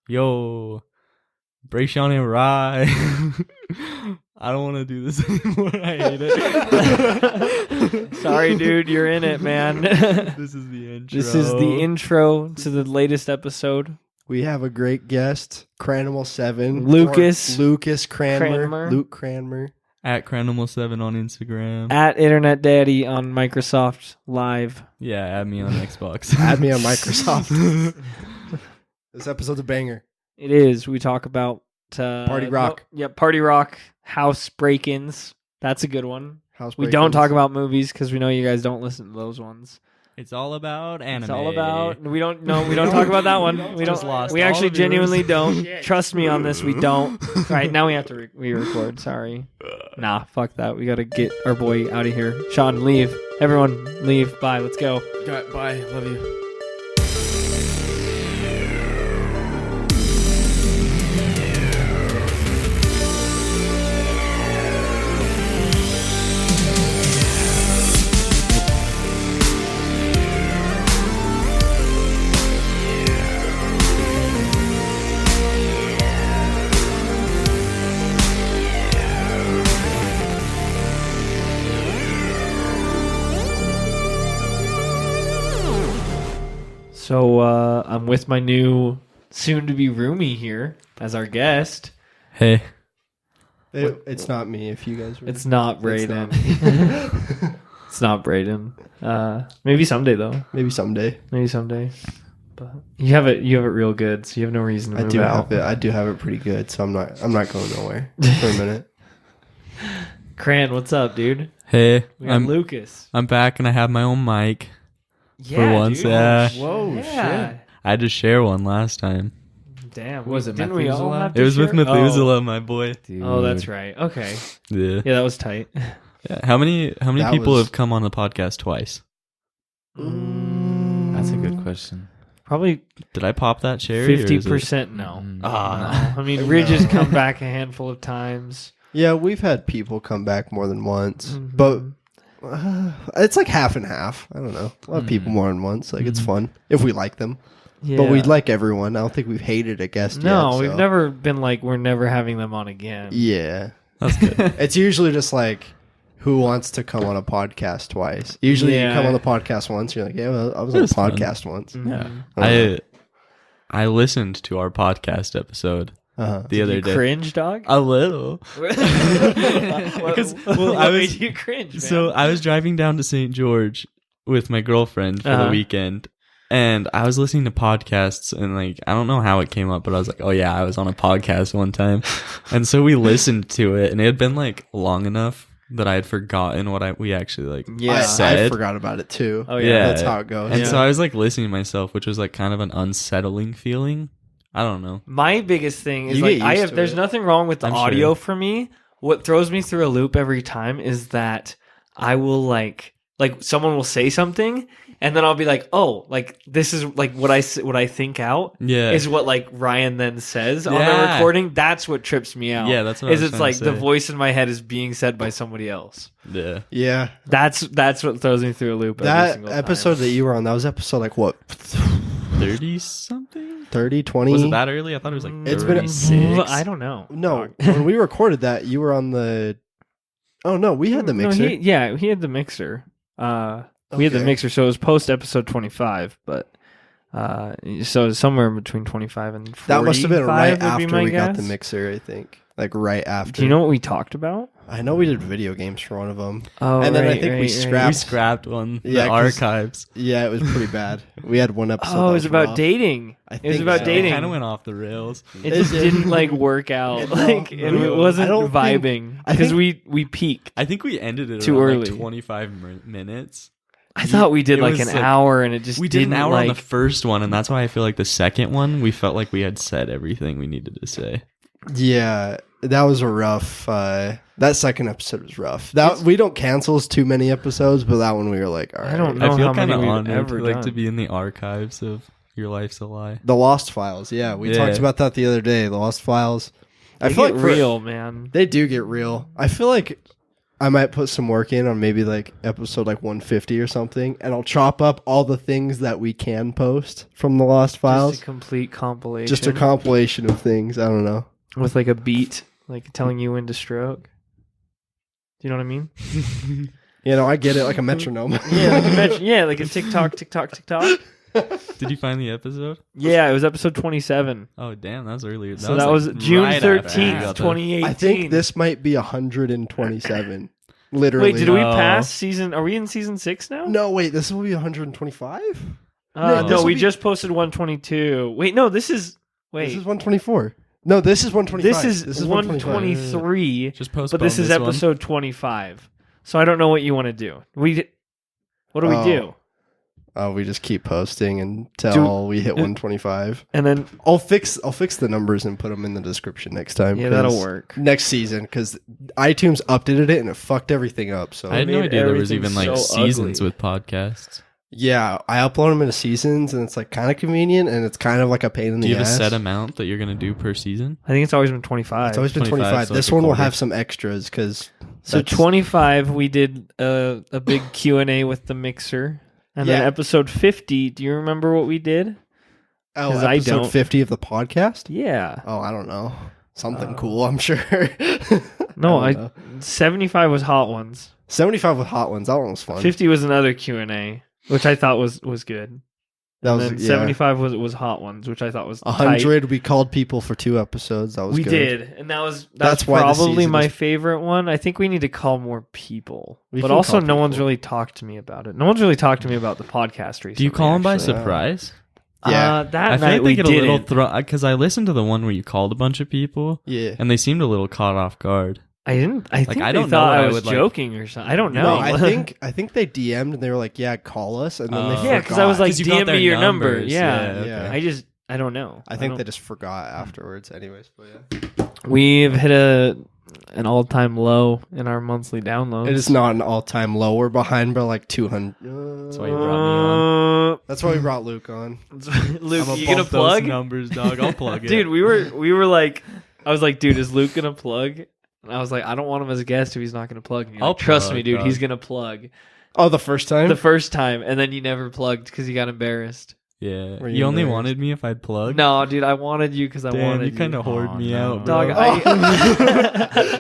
Yo, Bray, Sean, and Rye. I don't want to do this anymore. I hate it. Sorry, dude. You're in it, man. This is the intro. This is the intro to the latest episode. We have a great guest, Cranmer 7. Lucas Cranmer. Luke Cranmer. At Cranmer7 on Instagram. At Internet Daddy on Microsoft Live. Yeah, add me on Xbox. Add me on Microsoft. This episode's a banger. It is. We talk about... Party Rock. Party Rock. House break-ins. That's a good one. We don't talk about movies because we know you guys don't listen to those ones. It's all about anime. It's all about... We don't talk about that one. We actually genuinely don't. Trust me on this, we don't. All right, now we have to re-record. Sorry. Nah, fuck that. We got to get our boy out of here. Sean, leave. Everyone, leave. Bye. Let's go. Bye. Love you. So I'm with my new soon-to-be roomie here as our guest. Hey. It's not me if you guys... It's not Brayden. It's not Brayden. Maybe someday, though. Maybe someday. But you have it real good, so you have no reason to move out. I do have it pretty good, so I'm not going nowhere for a minute. Cran, what's up, dude? Hey. We got Lucas. I'm back and I have my own mic. Yeah, for once, dude. yeah. Whoa, shit. I had to share one last time. Damn. Was it Didn't we all Methuselah? have to It was share? with Methuselah, my boy. Dude. Oh, that's right. Okay. Yeah. Yeah, that was tight. Yeah. How many That people was- have come on the podcast twice? That's a good question. Probably Did I pop that cherry? 50%. No. Ah. I mean, Ridge has come back a handful of times. Yeah, we've had people come back more than once, Mhm. but it's like half and half. I don't know. A lot of people more than once. Like, it's fun if we like them. Yeah. But we like everyone. I don't think we've hated a guest yet. No, so. we've never been like, we're never having them on again. Yeah. That's good. It's usually just like, who wants to come on a podcast twice? Usually you come on the podcast once, you're like, yeah, well, I was on a was fun. podcast once. Mhm. I listened to our podcast episode the other day. Cringe, dog? A little. Because I made was you cringe, man? so I was driving down to St. George with my girlfriend for the weekend, and I was listening to podcasts, and like I don't know how it came up, but I was like, oh yeah, I was on a podcast one time, and so we listened to it, and it had been like long enough that I had forgotten what we actually like said. I forgot about it too. Oh yeah. That's how it goes. And so I was like listening to myself, which was like kind of an unsettling feeling. I don't know. My biggest thing is You like get used to there's it. nothing wrong with the I'm audio sure. for me. What throws me through a loop every time is that I will like someone will say something and then I'll be like, oh, like this is like what I think out Yeah. is what like Ryan then says on the Yeah. recording. That's what trips me out. Yeah, that's what I was it's trying like to the say. voice in my head is being said by somebody else. Yeah. Yeah. That's what throws me through a loop. Every That single episode time. that you were on, that was episode like what? 30 something? 30, 20? Was it that early? I thought it was like It's been- 36. I don't know. No, when we recorded that, you were on the... Oh, no, we had the No, mixer. he had the mixer. We had the Okay. mixer, so it was post episode 25, but so somewhere in between 25 and 45. That must have been right would be after my we got the guess. mixer, I think. Like right after. Do you know what we talked about? I know we did video games for one of them. Oh, And then I right, think we right, scrapped- We scrapped one. Yeah, The 'cause- archives. Yeah, it was pretty bad. We had one episode. Oh, that it was about rough. dating. I It was think about so. dating. It kind of went off the rails. It just didn't like work out. Like no, and it wasn't I don't think- vibing I because think- we peaked. I think we ended it Too around like early. 25 minutes. I thought we did It like was, an like- hour, and it just We did didn't an hour like. on the first one, and that's why I feel like the second one, we felt like we had said everything we needed to say. Yeah, that was a rough... that second episode was rough. That We don't cancel too many episodes, but that one we were like, all right. I don't know I feel how kind many of we've honored ever like done. to be in the archives of Your Life's a Lie. The Lost Files, yeah. We talked about that the other day. The Lost Files. They I feel get like real, man. They do get real. I feel like I might put some work in on maybe like episode like 150 or something, and I'll chop up all the things that we can post from the Lost Files. Just a complete compilation. Just a compilation of things. I don't know. With like a beat, like telling you when to stroke. Do you know what I mean? You know, I get it, like a metronome. Like a tick-tock. Did you find the episode? Yeah, it was episode 27. Oh, damn, that was earlier. So that was June 13th, 2018. I think this might be 127. Literally. Wait, did we pass season? Are we in season 6 now? No, wait, this will be 125? No, we just posted 122. Wait, no, this is... This is 124. No, this is 125. This is 123. Just postpone. But this is episode 25. So I don't know what you want to do. What do we do? Oh, we just keep posting until we hit 125. And then I'll fix the numbers and put them in the description next time. Yeah, that'll work. Next season, because iTunes updated it and it fucked everything up. So I had no idea there was even like so seasons ugly. with podcasts. Yeah, I upload them into seasons, and it's like kind of convenient, and it's kind of like a pain in the ass. Do you have a set amount that you're going to do per season? I think it's always been 25. It's always been 25. so This like a one will quarter. have some extras because. So 25, we did a big Q&A with the mixer. And then episode 50, do you remember what we did? Oh, 'Cause episode I don't. 50 of the podcast? Yeah. Oh, I don't know. Something cool, I'm sure. No, I don't know. 75 was Hot Ones. 75 with Hot Ones. That one was fun. 50 was another Q&A, which I thought was good. That And was then yeah. 75 was Hot Ones, which I thought was 100. We called people for 2 episodes. That was We good. did, and that's why the probably season my is- favorite one. I think we need to call more people, We but can also call no one's people. really talked to me about it. No one's really talked to me about the podcast recently. Do you call them by actually. surprise? Yeah. That I night feel like we they get a little didn't. because I listened to the one where you called a bunch of people, Yeah. and they seemed a little caught off guard. I didn't. I think I they don't know thought what I I was would, like- joking or something. I don't No, know. I think they DM'd and they were like, "Yeah, call us," and then they yeah, because I was like, 'Cause you got DM their me your number. numbers. Yeah. Yeah. I don't know. I think they just forgot afterwards. Anyways, but yeah, We've hit an all-time low in our monthly downloads. it is not an all-time low. We're behind by like 200. That's why you brought me on. That's why we brought Luke on. Luke, I'ma you gonna bump those plug? numbers, dog? I'll plug it, Dude, we were like, I was like, dude, is Luke gonna plug? And I was like, I don't want him as a guest if he's not gonna plug. And you're I'll like, trust plug, me, dude, dog. he's gonna plug. Oh, the first time. The first time, and then you never plugged because you got embarrassed. Yeah, Were you you only embarrassed? wanted me if I'd plug. No, dude, I wanted you because I Damn, wanted you kind of hoard me no. out, Dog, bro.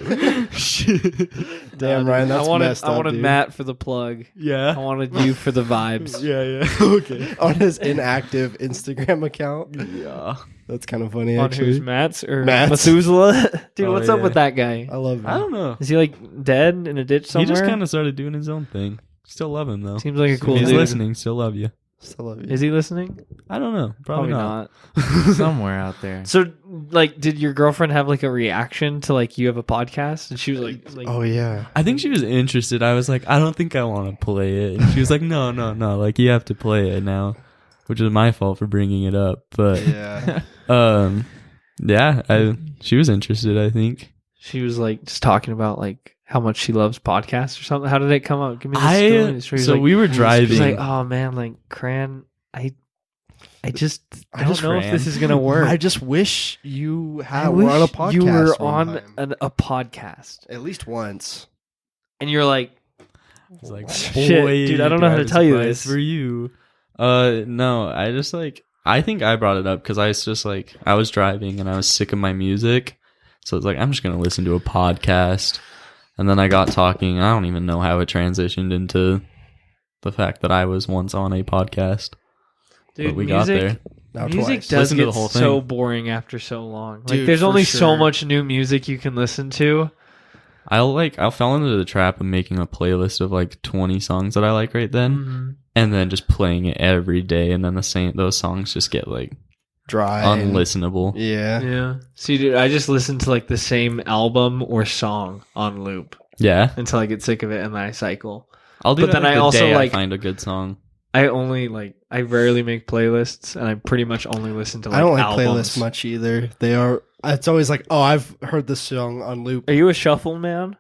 Damn, Ryan, that's messed up. I wanted dude. Matt for the plug. I Yeah, wanted you for the vibes. yeah. Okay. on his inactive Instagram account. Yeah, That's kind of funny, On actually. who's Matt's or Matt's. Methuselah? Dude, Oh, what's up yeah. with that guy? I love him. I don't know. Is he like dead in a ditch somewhere? He just kind of started doing his own thing. Still love him though. seems like a cool if he's dude. listening, still love you. Still love you. Is he listening? I don't know. Probably not. Somewhere out there. So, like, did your girlfriend have like a reaction to like you have a podcast? And she was like Oh yeah. I think she was interested. I was like, I don't think I want to play it. And she was like, no. Like, you have to play it now. Which is my fault for bringing it up. But, Yeah. she was interested, I think. she was like just talking about like how much she loves podcasts or something. How did it come up? Give me the story. She was So like, we were she's driving. like, oh man, like Cran, I just I don't just know if ran. this is gonna work. I just wish you I were wish on a podcast. you were one on time. a podcast, At least once. and you're like, It's like, Shit, boy, dude, I don't know how have to a tell you surprise this. for you. No, I just like, I think I brought it up because I was just like, I was driving and I was sick of my music. So it's like, I'm just going to listen to a podcast. And then I got talking. I don't even know how it transitioned into the fact that I was once on a podcast. dude, But we music, got there. Now music twice. does Listen to get the whole so thing. boring after so long. Like, Dude, there's for only so sure. much new music you can listen to. I fell into the trap of making a playlist of like 20 songs that I like right then. Mhm. And then just playing it every day. And then those songs just get like Dry. and- unlistenable. Yeah. Yeah. See, dude, I just listen to like the same album or song on loop Yeah. until I get sick of it, and then I cycle. I'll do But that then like, I the also, day like- I find a good song. I rarely make playlists, and I pretty much only listen to like I don't like albums. playlists much either. It's always like, oh, I've heard this song on loop. Are you a shuffle man?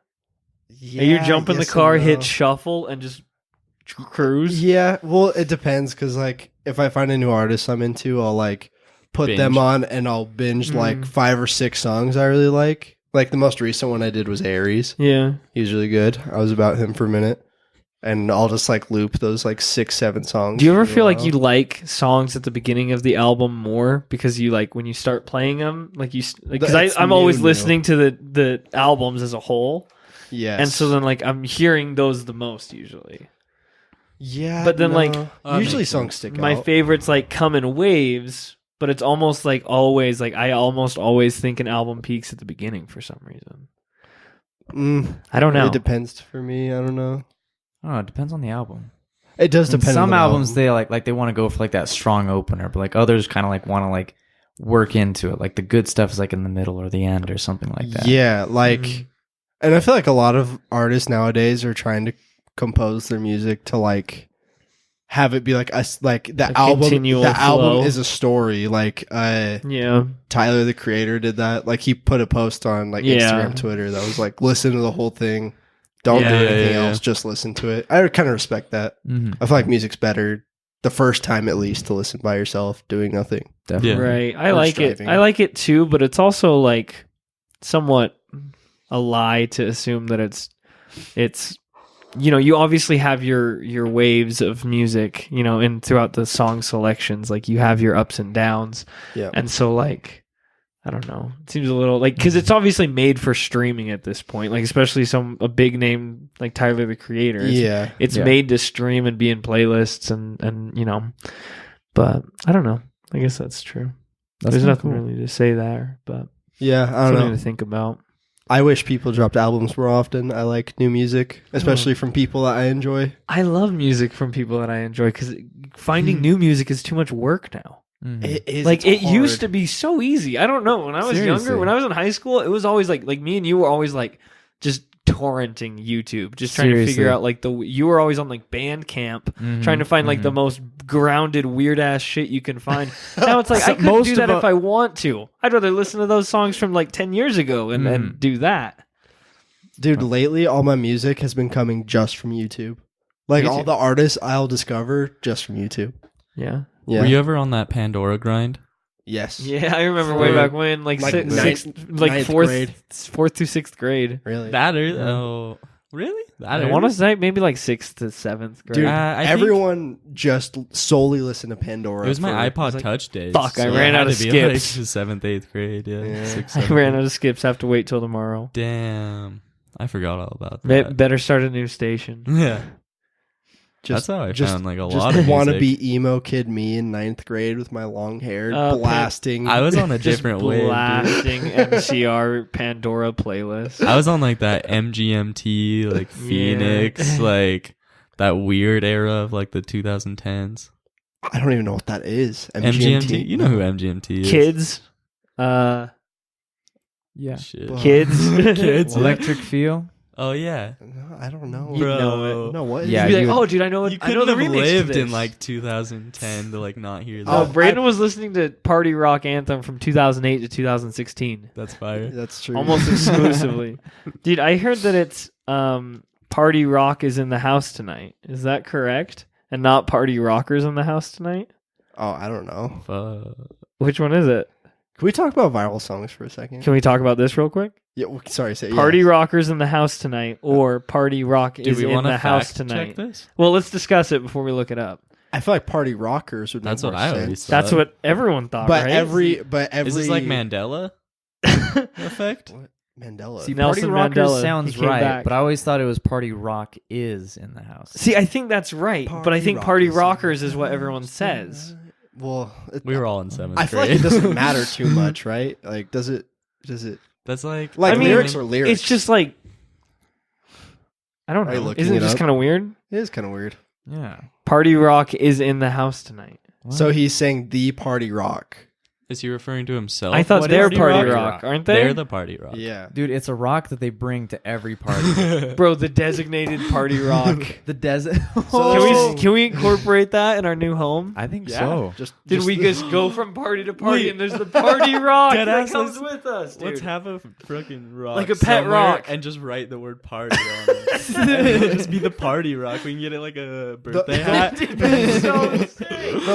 Are you jump in the yes and car, no. hit shuffle, and just cruise? Yeah, well, it depends because like if I find a new artist I'm into, I'll like put them Binge. on and I'll binge like Mhm. 5 or 6 songs I really like. Like the most recent one I did was Aries. Yeah. He was really good. I was about him for a minute. And I'll just like loop those like 6-7 songs. Do you ever feel like you like songs at the beginning of the album more because you like when you start playing them, like you because I'm always listening to the albums as a whole. Yes. And so then like I'm hearing those the most usually. Yeah. But then like usually songs stick my out. favorites like come in waves, but it's almost like always like I almost always think an album peaks at the beginning for some reason. I don't know. It depends for me. I don't know. Oh, it depends on the album. It does depend. Some on the albums album. they want to go for like that strong opener, but like others kind of like want to like work into it. Like the good stuff is like in the middle or the end or something like that. Yeah, like, and I feel like a lot of artists nowadays are trying to compose their music to like have it be like us, like the album. The album is a story. Like, Tyler the Creator did that. Like he put a post on like Instagram, Twitter that was like, listen to the whole thing. Don't do anything else. Just listen to it. I kind of respect that. Mm-hmm. I feel like music's better the first time at least to listen by yourself doing nothing. Definitely. Right. I like it. I like it too, but it's also like somewhat a lie to assume that it's you obviously have your waves of music, and throughout the song selections, like you have your ups and downs. Yeah. And so like I don't know. It seems a little like because it's obviously made for streaming at this point, like especially a big name like Tyler the Creator. It's made to stream and be in playlists and but I don't know. I guess that's true. There's nothing really to say there, but I don't know. Something to think about. I wish people dropped albums more often. I like new music, especially from people that I enjoy. I love music from people that I enjoy because finding new music is too much work now. Mm-hmm. It is like it used to be so easy. I don't know. When I was younger, when I was in high school, it was always like me and you were always like just torrenting YouTube, just trying to figure out like you were always on like Bandcamp, trying to find like the most grounded weird ass shit you can find. Now it's like I couldn't do that if I want to. I'd rather listen to those songs from like 10 years ago and do that. Dude, lately all my music has been coming just from YouTube. Like all the artists I'll discover just from YouTube. Yeah. Were you ever on that Pandora grind? Yes. Yeah, I remember way back when, like fourth to sixth grade. Really? Really? I want to say maybe like 6th to 7th grade. Dude, everyone just solely listened to Pandora. It was my iPod Touch days. Fuck, I ran out of skips. Like 7th, 8th grade. Yeah. 6th, I ran out of skips. Have to wait till tomorrow. Damn. I forgot all about that. Better start a new station. Yeah. That's how I found like a lot of music. Want to be emo kid me in 9th grade with my long hair blasting. I was on a different wave. Blasting MCR Pandora playlist. I was on like that MGMT, like Phoenix, like that weird era of like the 2010s. I don't even know what that is. MGMT? You know who MGMT is? Kids. Yeah. Shit. Kids. Electric Feel. Oh yeah. No, I don't know. You know it. No, what? Yeah, you'd be like, oh, dude, I know it. You I know couldn't the have remix lived to in this. like 2010 to like not hear that. Oh, Brandon was listening to Party Rock Anthem from 2008 to 2016. That's fire. That's true. Almost exclusively. Dude, I heard that it's Party Rock is in the house tonight. Is that correct? And not Party Rockers in the house tonight? Oh, I don't know. Which one is it? Can we talk about viral songs for a second? Can we talk about this real quick? Yeah, sorry. Party Rockers in the house tonight, or Party Rock is in the house tonight. This? Well, let's discuss it before we look it up. I feel like Party Rockers would make more sense. That's what I always thought. That's what everyone thought, but right? every Is this like Mandela effect? What? Mandela. See, Nelson Party Rockers Mandela, sounds right, back. but I always thought it was Party Rock is in the house. See, I think that's right, but I think Party Rockers is what everyone says. Well, we were all in 7th grade. I feel like it doesn't matter too much, right? Like, does it? That's like I mean, lyrics or lyrics. It's just like I don't know. Isn't it just kind of weird? It is kind of weird. Yeah. Party Rock is in the house tonight. What? So he's saying the Party Rock. Is he referring to himself? I thought What they're is Party Rock, aren't they? They're the Party Rock. Yeah. Dude, it's a rock that they bring to every party. Bro, the designated Party Rock. The desert. Can we incorporate that in our new home? I think so. Did we just go from party to party and there's the Party Rock that comes with us, dude? Let's have a freaking rock, like a pet rock, and just write the word party on it. And it'll just be the Party Rock. We can get it like a birthday hat. Dude, that's so insane.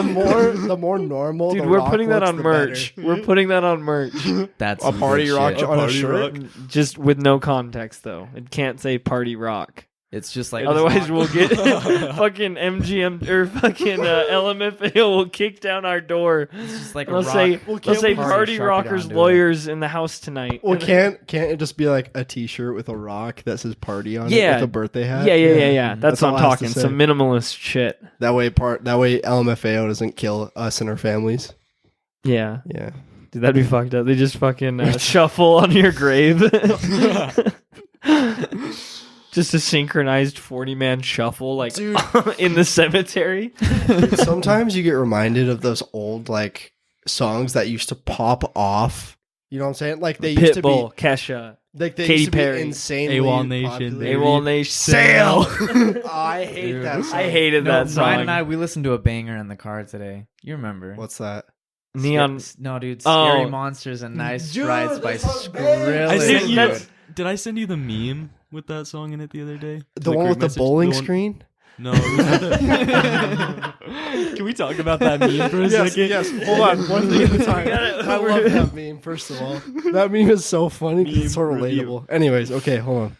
The more normal. Dude, the we're rock putting that looks, on the merch. merch. We're putting that on merch. That's a party rock on a shirt. Just with no context, though. It can't say party rock. It's just like otherwise we'll get fucking MGM or fucking LMFAO will kick down our door. It's just like they'll say party rockers lawyers in the house tonight. Well, can't it just be like a T-shirt with a rock that says party on it with a birthday hat? Yeah. That's what I'm talking. Some minimalist shit. That way LMFAO doesn't kill us and our families. Yeah. Dude, that'd be fucked up. They just fucking shuffle on your grave. Just a synchronized 40-man shuffle, like in the cemetery. Dude, sometimes you get reminded of those old like songs that used to pop off. You know what I'm saying? Like they used to be Kesha, like they Katy used to Perry, be insanely AWOL Nation, AWOL Nation, Sail. I hate that song. I hated that song. Ryan and I, we listened to a banger in the car today. You remember? What's that? Neon. No, dude. Scary Monsters and Nice Strides by Skrilla. Did I send you the meme with that song in it the other day? The one with the bowling screen? No. Can we talk about that meme for a second? Yes. Hold on. One thing at a time. I love that meme, first of all. That meme is so funny because it's so relatable. Anyways, okay, hold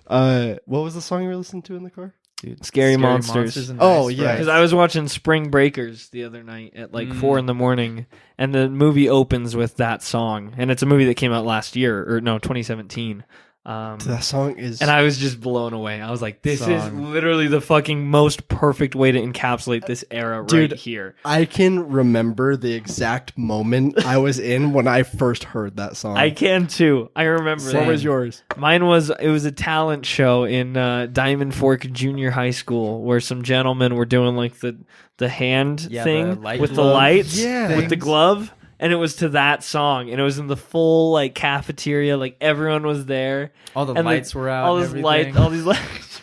on. What was the song you were listening to in the car? Dude, Scary Monsters. And yeah. Because I was watching Spring Breakers the other night at like 4 a.m, and the movie opens with that song, and it's a movie that came out last year, or no, 2017. That song is... And I was just blown away. I was like, this is literally the fucking most perfect way to encapsulate this era right here. I can remember the exact moment I was in when I first heard that song. I can too. I remember that. What was yours? Mine was, it was a talent show in Diamond Fork Junior High School where some gentlemen were doing like the hand thing with the lights, with the glove. And it was to that song, and it was in the full like cafeteria, like everyone was there. All the lights were out. All these lights.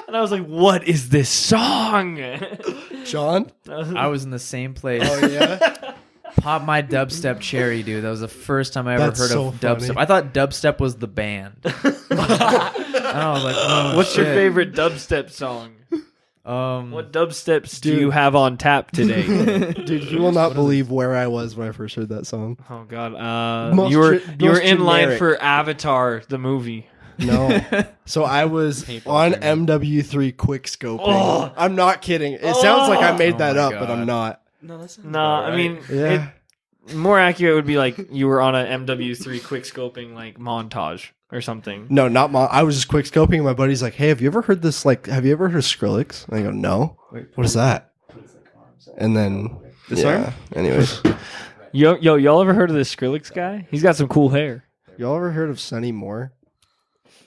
And I was like, "What is this song?" John, I was in the same place. Oh yeah. Pop My Dubstep Cherry, dude. That was the first time I ever heard of dubstep. I thought dubstep was the band. And I was like, "Oh, what's your favorite dubstep song?" What dubsteps do you have on tap today? Dude, you will not believe where I was when I first heard that song. Oh God, you were in line for Avatar the movie. No, so I was on MW3 quick scoping. Oh. I'm not kidding. It sounds like I made that up, but I'm not. No, that's no. I mean, more accurate would be like you were on an MW3 quick scoping like montage. Or something. No, not I was just quick scoping, and my buddy's like, "Hey, have you ever heard this? Like, have you ever heard of Skrillex?" And I go, "No. What is that?" And then this arm. Anyways, y'all ever heard of this Skrillex guy? He's got some cool hair. Y'all ever heard of Sonny Moore?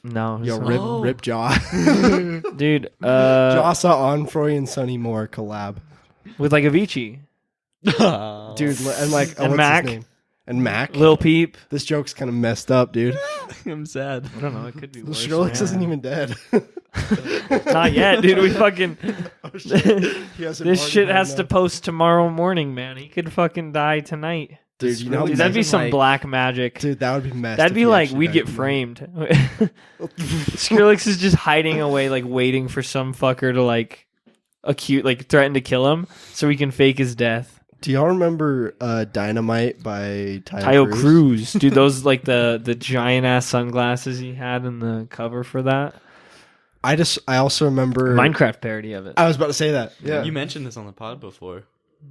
No. Rip Jaw, dude. Jaw saw Onfroy and Sonny Moore collab with like Avicii, dude, and like and what's Mac. His name? And Mac, Lil Peep. This joke's kind of messed up, dude. I'm sad. I don't know. It could be worse. Skrillex isn't even dead. Not yet, dude. We fucking. This shit has to post tomorrow morning, man. He could fucking die tonight. Dude, you know, that'd be some black magic. Dude, that would be messed. That'd be like we'd get framed. Skrillex is just hiding away, like waiting for some fucker to like threaten to kill him, so we can fake his death. Do y'all remember Dynamite by Tayo Cruz? Dude, those like the giant ass sunglasses he had in the cover for that. I also remember Minecraft parody of it. I was about to say that. Yeah, you mentioned this on the pod before.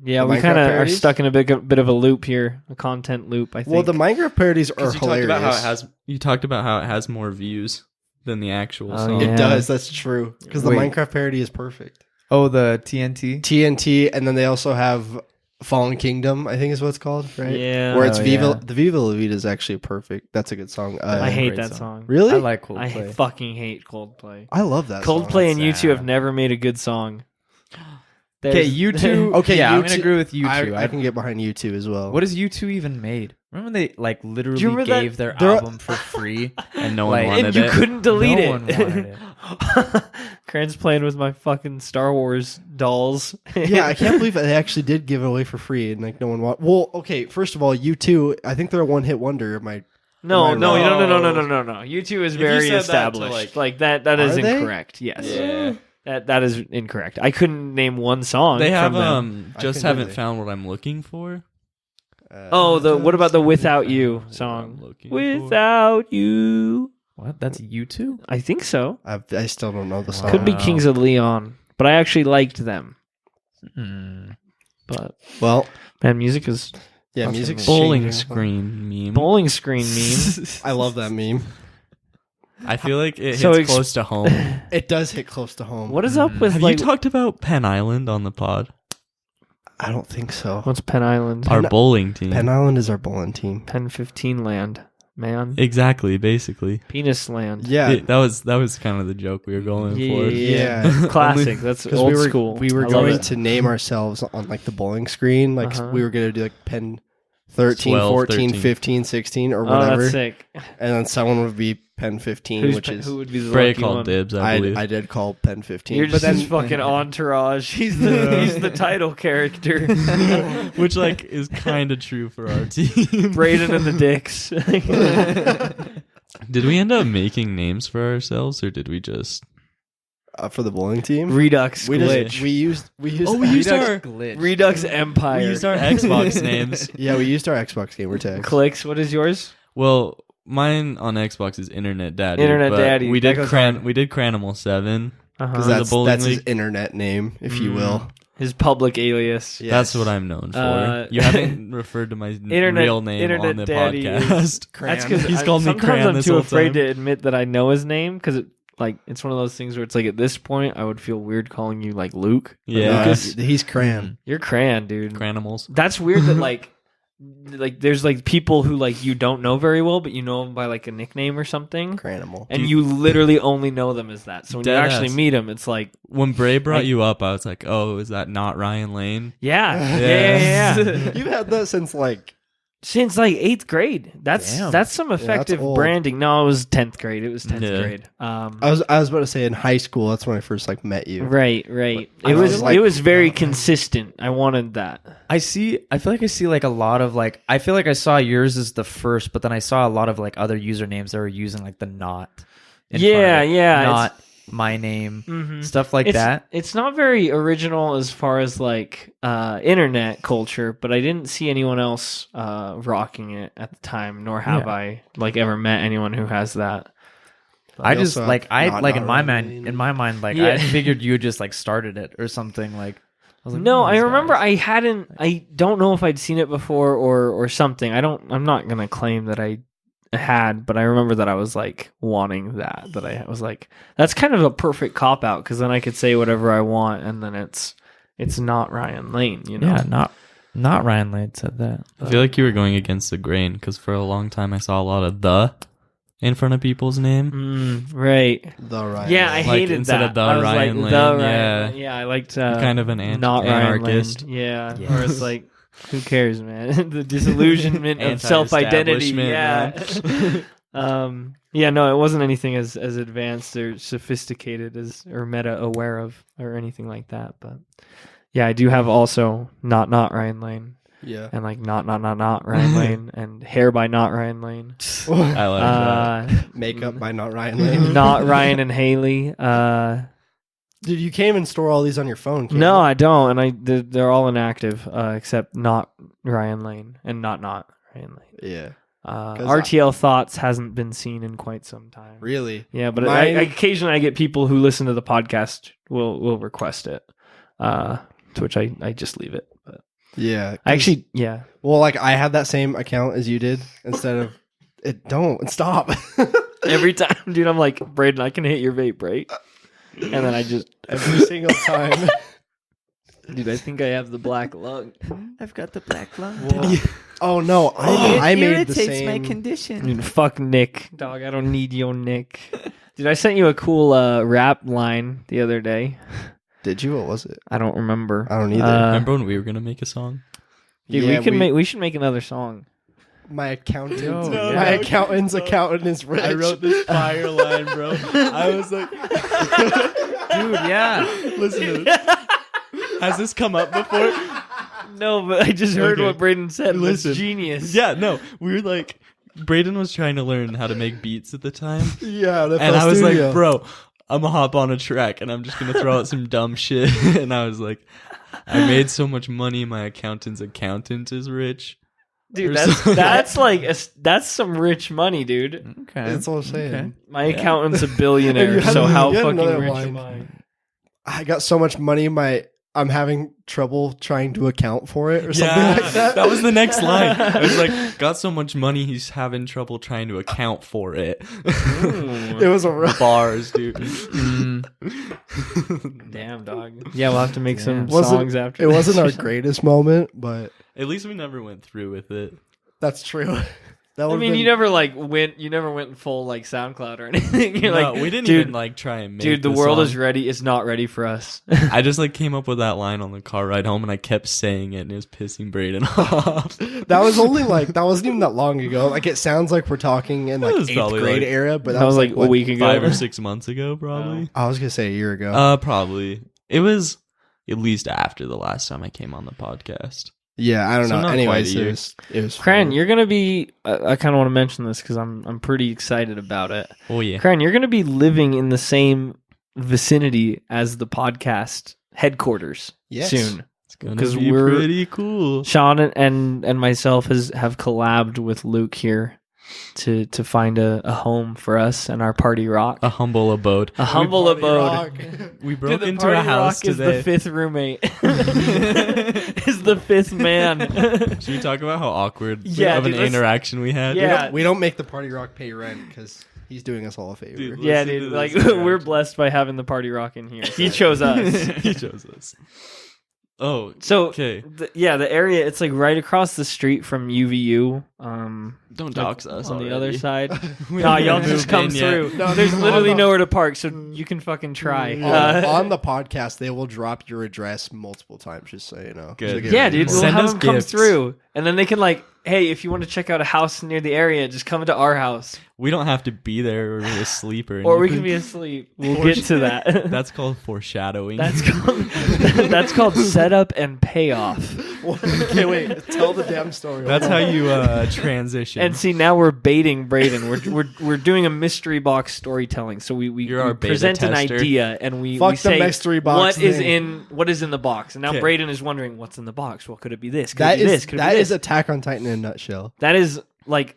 Yeah, we kind of are stuck in a bit of a loop here, a content loop. I think. Well, the Minecraft parodies are hilarious. You talked about how it has more views than the actual song. It does. That's true. Because the Minecraft parody is perfect. Oh, the TNT, and then they also have Fallen Kingdom, I think is what it's called, right? Yeah. Where it's Viva La Vida is actually perfect. That's a good song. I hate that song. Really? I like Coldplay. I fucking hate Coldplay. I love that Coldplay and U2 have never made a good song. Okay, U2. Okay, yeah, I'm going to agree with U2. I can get behind U2 as well. What has U2 even made? Remember they like literally gave their album for free and no one wanted it. And you couldn't delete it. No one wanted it. Cran's playing with my fucking Star Wars dolls. Yeah, I can't believe they actually did give it away for free and like no one wanted. Well, okay, first of all, U2, I think they're a one-hit wonder. No. U2 is very established. That is incorrect. Yes. Yeah. That is incorrect. I couldn't name one song. They have Just Haven't Found What I'm Looking For. What about the Without You song? Without You. What? That's U2? I think so. I still don't know the song. Could be Kings of Leon, but I actually liked them. But man, music is music's bowling screen meme. Bowling screen meme. I love that meme. I feel like it hits close to home. It does hit close to home. What is up with Have you talked about Penn Island on the pod? I don't think so. What's Penn Island? Our bowling team. Penn Island is our bowling team. Penn 15 land, man. Exactly, basically. Penis land. Yeah, that was kind of the joke we were going for. Yeah. Classic. That's old school. We were going to name ourselves on like the bowling screen. Like we were going to do like Penn 13, 12, 14, 15, 16 or whatever. Oh, that's sick. And then someone would be Penn 15, who would be the Bray lucky called one? dibs, I believe. I did call Penn 15. You're just his fucking entourage. He's the title character. Which like is kind of true for our team. Braden and the Dicks. Did we end up making names for ourselves, or did we just for the bowling team? Redux Glitch. We used Redux Glitch. Redux Empire. We used our Xbox names. Yeah, we used our Xbox gamer tags. Clicks. What is yours? Well, mine on Xbox is Internet Daddy. Internet Daddy. We did Cranimal 7 because that's his internet name, if you will. His public alias. Yes. That's what I'm known for. You haven't referred to my real name on the Daddy podcast. That's because he's called me Cran. I'm this too whole afraid time. to admit that I know his name because it's one of those things where it's like at this point I would feel weird calling you like Luke. Yeah, Lucas. He's Cran. You're Cran, dude. Cranimals. That's weird that like there's like people who like you don't know very well, but you know them by like a nickname or something. Cranimal. And you literally only know them as that. So when you actually meet them, it's like when Bray brought you up, I was like, "Oh, is that not Ryan Lane?" Yeah. You've had that since like 8th grade. That's some effective branding. No, it was 10th grade. It was 10th grade. I was about to say in high school. That's when I first like met you. Right. It was very consistent. I wanted that. I feel like I see like a lot of like I feel like I saw yours as the first, but then I saw a lot of like other usernames that were using like the not. Not my name, stuff like that. It's not very original as far as like internet culture, but I didn't see anyone else rocking it at the time, nor have I like ever met anyone who has that. I just like in my mind like I figured you had just like started it or something like. I was like, no, I remember I don't know if I'd seen it before or something. I'm not gonna claim that I had, but I remember that I was like wanting that I was like, that's kind of a perfect cop out because then I could say whatever I want and then it's not Ryan Lane, you know? Yeah, not Ryan Lane said that. I feel like you were going against the grain because for a long time I saw a lot of the in front of people's name. Right. The Ryan. Yeah, I hated instead that. of the Ryan Lane. Yeah, I liked kind of an not anarchist. Ryan Lane. Yeah, or it's like, who cares, man? The disillusionment of self-identity. Yeah. No, it wasn't anything as advanced or sophisticated or meta aware of or anything like that. But yeah, I do have also not Ryan Lane. Yeah. And like not Ryan Lane and hair by not Ryan Lane. I like that. Makeup by not Ryan Lane. Not Ryan and Haley. Dude, you can't even store all these on your phone, can No, you? I don't, and they're all inactive except not Ryan Lane and not Ryan Lane. Yeah. RTL Thoughts hasn't been seen in quite some time. Really? Yeah, but occasionally I get people who listen to the podcast will request it, to which I just leave it. But yeah. Yeah. Well, like I had that same account as you did instead of it. Don't stop. Every time, dude, I'm like, Braden, I can hit your vape, right? And then I just every single time. Dude, I think I have the black lung. I've got the black lung. Oh no, I made the same. It irritates my condition. Dude, fuck Nick, dog. I don't need your Nick. Dude, I sent you a cool rap line the other day. Did you? What was it? I don't remember. I don't either. Remember when we were gonna make a song? Dude, we should make another song. My accountant. Accountant's accountant is rich. I wrote this fire line, bro. I was like, dude, yeah. Listen to this. Has this come up before? No, but I just heard what Braden said. Listen. It's genius. Yeah, no. We were like, Braden was trying to learn how to make beats at the time. Yeah, and I was like, bro, I'm gonna hop on a track and I'm just gonna throw out some dumb shit. And I was like, I made so much money. My accountant's accountant is rich. Dude, that's some rich money, dude. Okay, that's all I'm saying. Okay. My accountant's a billionaire, so how fucking rich am I? I got so much money, I'm having trouble trying to account for it or something like that. That was the next line. I was like, got so much money, he's having trouble trying to account for it. It was a rough bars, dude. Damn, dog. Yeah, we'll have to make some songs after. It wasn't our greatest moment, but at least we never went through with it. That's true. You never went full like SoundCloud or anything. You're no, we didn't even like try and make. Dude, the world is ready. It's not ready for us. I just like came up with that line on the car ride home, and I kept saying it, and it was pissing Braden off. That wasn't even that long ago. Like it sounds like we're talking in like 8th grade era, but that was like a week ago, 5 or 6 months ago, probably. I was gonna say a year ago. Probably. It was at least after the last time I came on the podcast. Yeah, I don't know. Anyways, it was Cran, you're gonna be. I kind of want to mention this because I'm pretty excited about it. Oh yeah, Cran, you're gonna be living in the same vicinity as the podcast headquarters soon. It's gonna be pretty cool. Sean and myself have collabed with Luke here to find a home for us and our party rock. A humble abode. A humble abode. We broke into a house today. Is the 5th roommate. Is the 5th man. Should we talk about how awkward of an interaction we had? Yeah. We don't make the party rock pay rent because he's doing us all a favor. Dude, like we're blessed by having the party rock in here. He chose us. He chose us. Oh, so okay. The area, it's like right across the street from UVU. Don't dox us on already. the other side. No, y'all just come through. No, there's literally nowhere to park, so you can fucking try. On the podcast, they will drop your address multiple times, just so you know. Good. Yeah, dude. We'll have them come through, and then they can like, hey, if you want to check out a house near the area, just come to our house. We don't have to be there or be asleep or anything. Or we can be asleep. We'll get to that. That's called foreshadowing. That's called setup and payoff. Okay, wait. Tell the damn story. That's how you transition. And see, now we're baiting Braden. We're doing a mystery box storytelling. So we present an idea and we say mystery box what is in the box. And now Braden is wondering what's in the box. Well, could it be this? Could it be this? Could it be that this? is Attack on Titan in a nutshell. That is like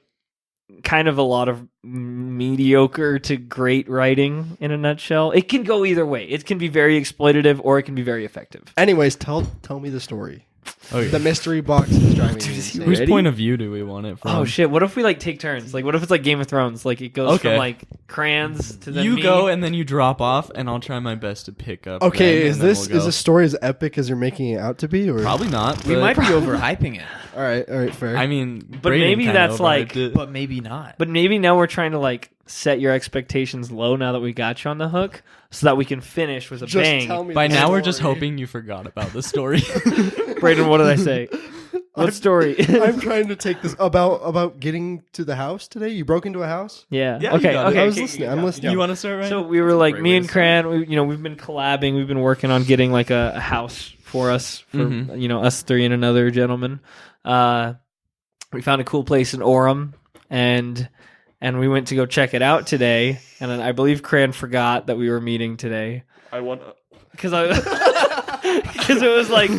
kind of a lot of mediocre to great writing in a nutshell. It can go either way. It can be very exploitative or it can be very effective. Anyways, tell me the story. Okay. The mystery box is driving me insane. Whose point of view do we want it from? Oh shit! What if we like take turns? Like, what if it's like Game of Thrones? Like, it goes from like Crans to then you me. go and then you drop off, and I'll try my best to pick up. Okay, is this story as epic as you're making it out to be? Or probably not? We might be overhyping it. All right, fair. I mean, but maybe that's like, but maybe not. But maybe now we're trying to like set your expectations low now that we got you on the hook, so that we can finish with a bang. By now, we're just hoping you forgot about the story. Braden, what did I say? What story? I'm trying to take this about getting to the house today. You broke into a house? Yeah. Okay. I was listening. I'm listening. You want to start, right? So we were like, me and Cran, we've been collabing. We've been working on getting like a house for us, for us three and another gentleman. We found a cool place in Orem, and we went to go check it out today. And then I believe Cran forgot that we were meeting today. Because it was like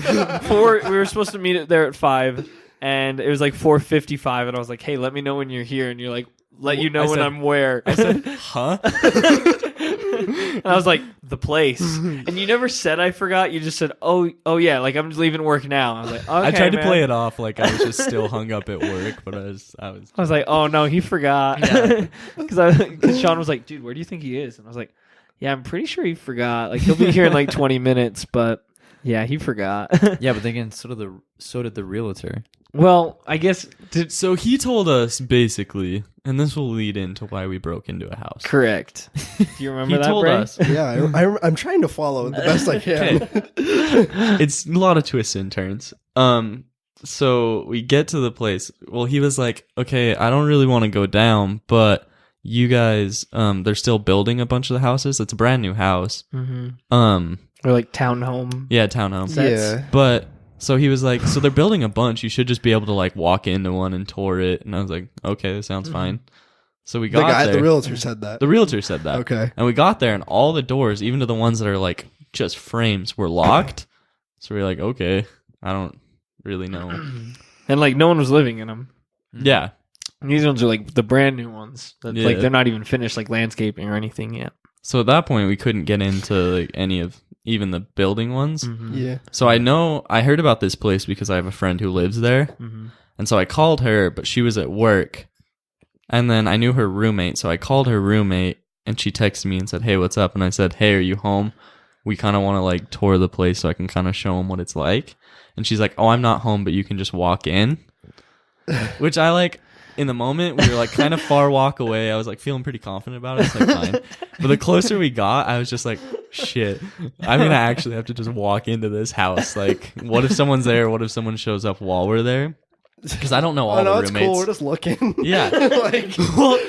4. We were supposed to meet it there at 5, and it was like 4:55. And I was like, "Hey, let me know when you're here." And you're like, "Let you know when I'm where." I said, "Huh?" And I was like, "The place." And you never said I forgot. You just said, "Oh yeah, like I'm just leaving work now." I was like, "Okay." I tried to play it off like I was just still hung up at work, but I was like, "Oh no, he forgot." Because Sean was like, "Dude, where do you think he is?" And I was like, "Yeah, I'm pretty sure he forgot. Like he'll be here in like 20 minutes, but yeah, he forgot." Yeah, but then again, so did the realtor. Well, I guess so he told us basically, and this will lead into why we broke into a house. Correct. Do you remember that, told Bray? us. Yeah, I'm trying to follow the best I can. It's a lot of twists and turns. So we get to the place. Well, he was like, "Okay, I don't really want to go down, but you guys, they're still building a bunch of the houses. It's a brand new house. Mm-hmm. Or like townhome. Yeah, townhome. Yeah. But so he was like, so they're building a bunch. You should just be able to like walk into one and tour it. And I was like, okay, that sounds fine. So we got there. The realtor said that. The realtor said that. Okay. And we got there, and all the doors, even to the ones that are like just frames, were locked. So we were like, okay, I don't really know And like no one was living in them. Yeah. And these ones are like the brand new ones. That, like they're not even finished like landscaping or anything yet. So at that point, we couldn't get into like any of even the building ones. Mm-hmm. Yeah. So I heard about this place because I have a friend who lives there. Mm-hmm. And so I called her, but she was at work. And then I knew her roommate. So I called her roommate and she texted me and said, hey, what's up? And I said, hey, are you home? We kind of want to like tour the place so I can kind of show them what it's like. And she's like, oh, I'm not home, but you can just walk in. Which I like. In the moment, we were like kind of far walk away. I was like feeling pretty confident about it. It's like fine. But the closer we got, I was just like, shit, I'm going to actually have to just walk into this house. Like, what if someone's there? What if someone shows up while we're there? Because I don't know all the roommates. It's cool. We're just looking. Yeah. Like,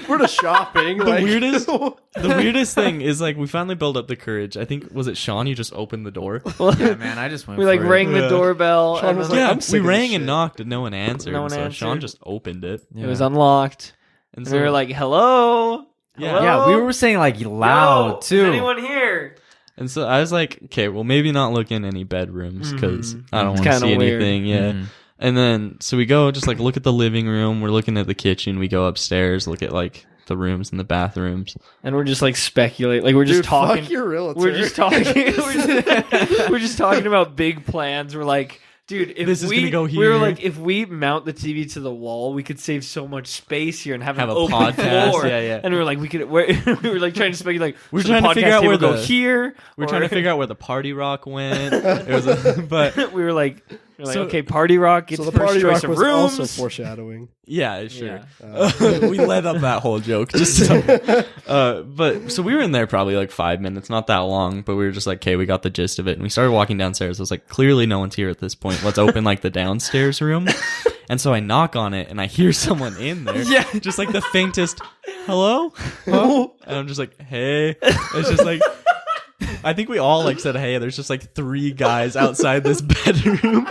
we're just shopping. The weirdest thing is like we finally built up the courage. I think, was it Sean? You just opened the door. Yeah, man, I just went We like rang the doorbell. Sean was like, I'm sick we of this rang shit. and knocked and no one answered. No one so answered. Sean just opened it. It was unlocked. And And we were like, hello? Yeah. Yeah, we were saying like loud too. Is anyone here? And so I was like, okay, well, maybe not look in any bedrooms because I don't It's want to kinda see weird. anything. Yeah. Mhm. And then, so we go just like look at the living room. We're looking at the kitchen. We go upstairs, look at like the rooms and the bathrooms. And we're just like speculate. Like we're just Dude, talking. fuck your realtor. We're just talking. we're just talking about big plans. We're like, dude, if This is we gonna go we were here. like, if we mount the TV to the wall, we could save so much space here and have an a open podcast. floor. Yeah. And we were like, we could. We were like trying to speculate. We're so trying the to figure podcast out table where go the- here. We're or- trying to figure out where the party rock went. It was but we were like, So- okay, Party Rock gets So the first party choice rock of was rooms. also foreshadowing. yeah, sure. Yeah. We led up that whole joke. Just but so we were in there probably like 5 minutes, not that long, but we were just like, okay, we got the gist of it. And we started walking downstairs. I was like, clearly no one's here at this point. Let's open like the downstairs room. And so I knock on it and I hear someone in there. Yeah. Just like the faintest hello? Huh? And I'm just like, hey. It's just like I think we all like said, hey, there's just like 3 guys outside this bedroom.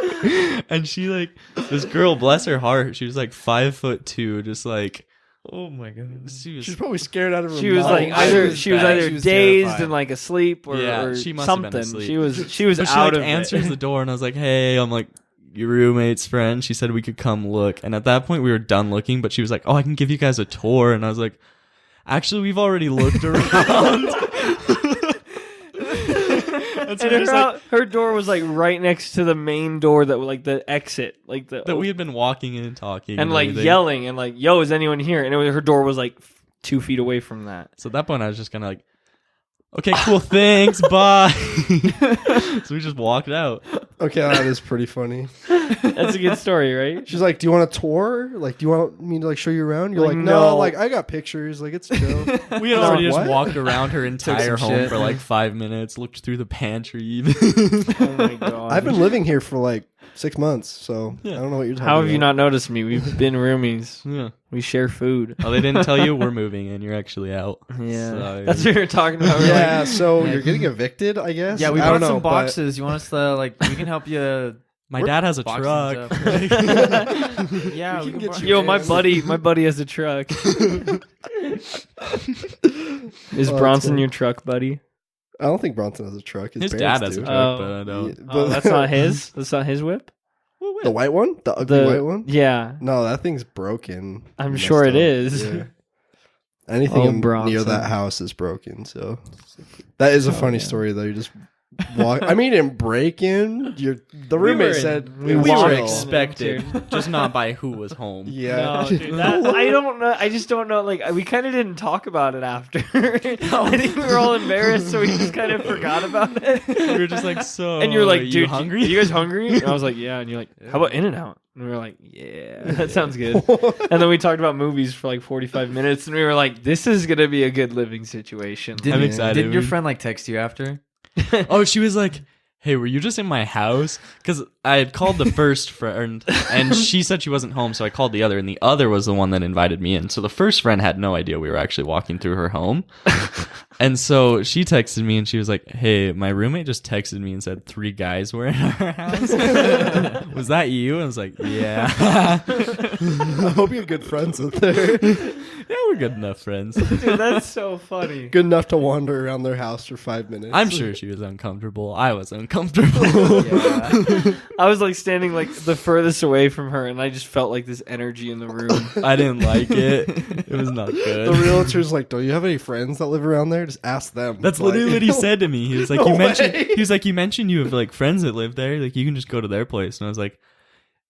And she like, this girl, bless her heart, she was like 5'2", just like, oh my god. She's probably scared out of her She was mind. like either She was either was dazed terrified. and like asleep or, Yeah, or she must have been something. asleep. She was But she out like of answers it. the door and I was like, hey, I'm like your roommate's friend. She said we could come look. And at that point we were done looking, but she was like, oh, I can give you guys a tour. And I was like, actually, we've already looked around. And so And we're just like, her door was like right next to the main door that like the exit, like the that we had been walking in and talking and like everything. yelling and like, yo, is anyone here? And her door was like 2 feet away from that. So at that point I was just kind of like, okay, cool, thanks, bye. So we just walked out. Okay, that is pretty funny. That's a good story, right? She's like, do you want a tour? Like, do you want me to like show you around? You're Like, like, no. no, like I got pictures. Like, it's chill. We had No, already just what? walked around her entire some home shit. for like 5 minutes, looked through the pantry even. Oh my god. I've been living here for like 6 months, so I don't know what you're talking about. How have you not noticed me? We've been roomies. Yeah. We share food. Oh, they didn't tell you we're moving and you're actually out. Yeah. So- That's what we were talking about. We're Yeah, like, so you're getting evicted, I guess. Yeah, we I don't brought know, some but- boxes. You want us to like? We can help you. My dad has a boxes truck. up. Yeah, We we can can get borrow- you- yo, my buddy has a truck. Is Oh, Bronson that's your truck, buddy? I don't think Bronson has a truck. His parents dad has a do. truck, Oh. but I don't. Yeah, Oh, that's not his. That's not his whip. The white one? The ugly white one? Yeah, No, that thing's broken. I'm Messed sure it up. is. Yeah. Anything Oh, near Bronson. that house is broken. So that is a funny story, though. You just walk. I mean, in break-in, the roommate said we We walked were in. expected, just not by who was home. Yeah. No, dude, I don't know. I just don't know. Like, we kind of didn't talk about it after. I think we were all embarrassed, so we just kind of forgot about it. We were just like, so. And you're like, are dude, you hungry? Are you guys hungry? And I was like, yeah. And you're like, how about In-N-Out? And we were like, yeah, that sounds good. And then we talked about movies for like 45 minutes, and we were like, this is gonna be a good living situation. I'm excited. Didn't your friend like text you after? Oh, she was like, hey, were you just in my house? Because I had called the first friend, and she said she wasn't home, so I called the other, and the other was the one that invited me in. So the first friend had no idea we were actually walking through her home. And so she texted me and she was like, hey, my roommate just texted me and said 3 guys were in our house. Was that you? I was like, yeah. I hope you're good friends with her. Yeah, we're good enough friends. Dude, that's so funny. Good enough to wander around their house for 5 minutes. I'm sure she was uncomfortable. I was uncomfortable. Yeah. I was like standing like the furthest away from her and I just felt like this energy in the room. I didn't like it. It was not good. The realtor's like, don't you have any friends that live around there? Just ask them. That's like, literally what he said to me. He was like, No you mentioned way. he was like, you mentioned you have like friends that live there. Like you can just go to their place. And I was like,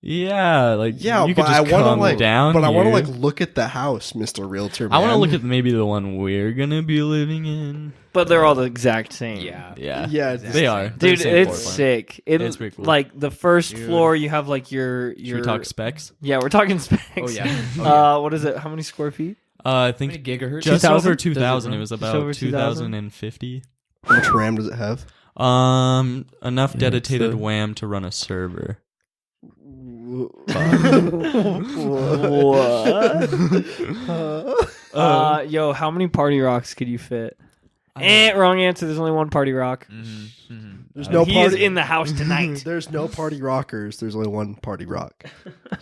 yeah, like yeah, you but could just I want to come like, down. but I want to here. like look at the house, Mr. Realtor. I want to man. look at maybe the one we're gonna be living in. But they're all the exact same. Yeah, Yeah, they are. They're Dude, the same it's floor plan. sick. It's pretty cool. Like the first Dude. floor, you have like your. Should we talk specs? Yeah, we're talking specs. Oh yeah. What is it? How many square feet? I How many think gigahertz? just 2,000? over 2,000. It Does was Just about over 2,000? 2,050. How much RAM does it have? Enough Yeah, dedicated it's WAM to run a server. What? Yo, how many party rocks could you fit? Wrong answer. There's only one party rock. There's no He is party in the house tonight. There's no party rockers. There's only one party rock.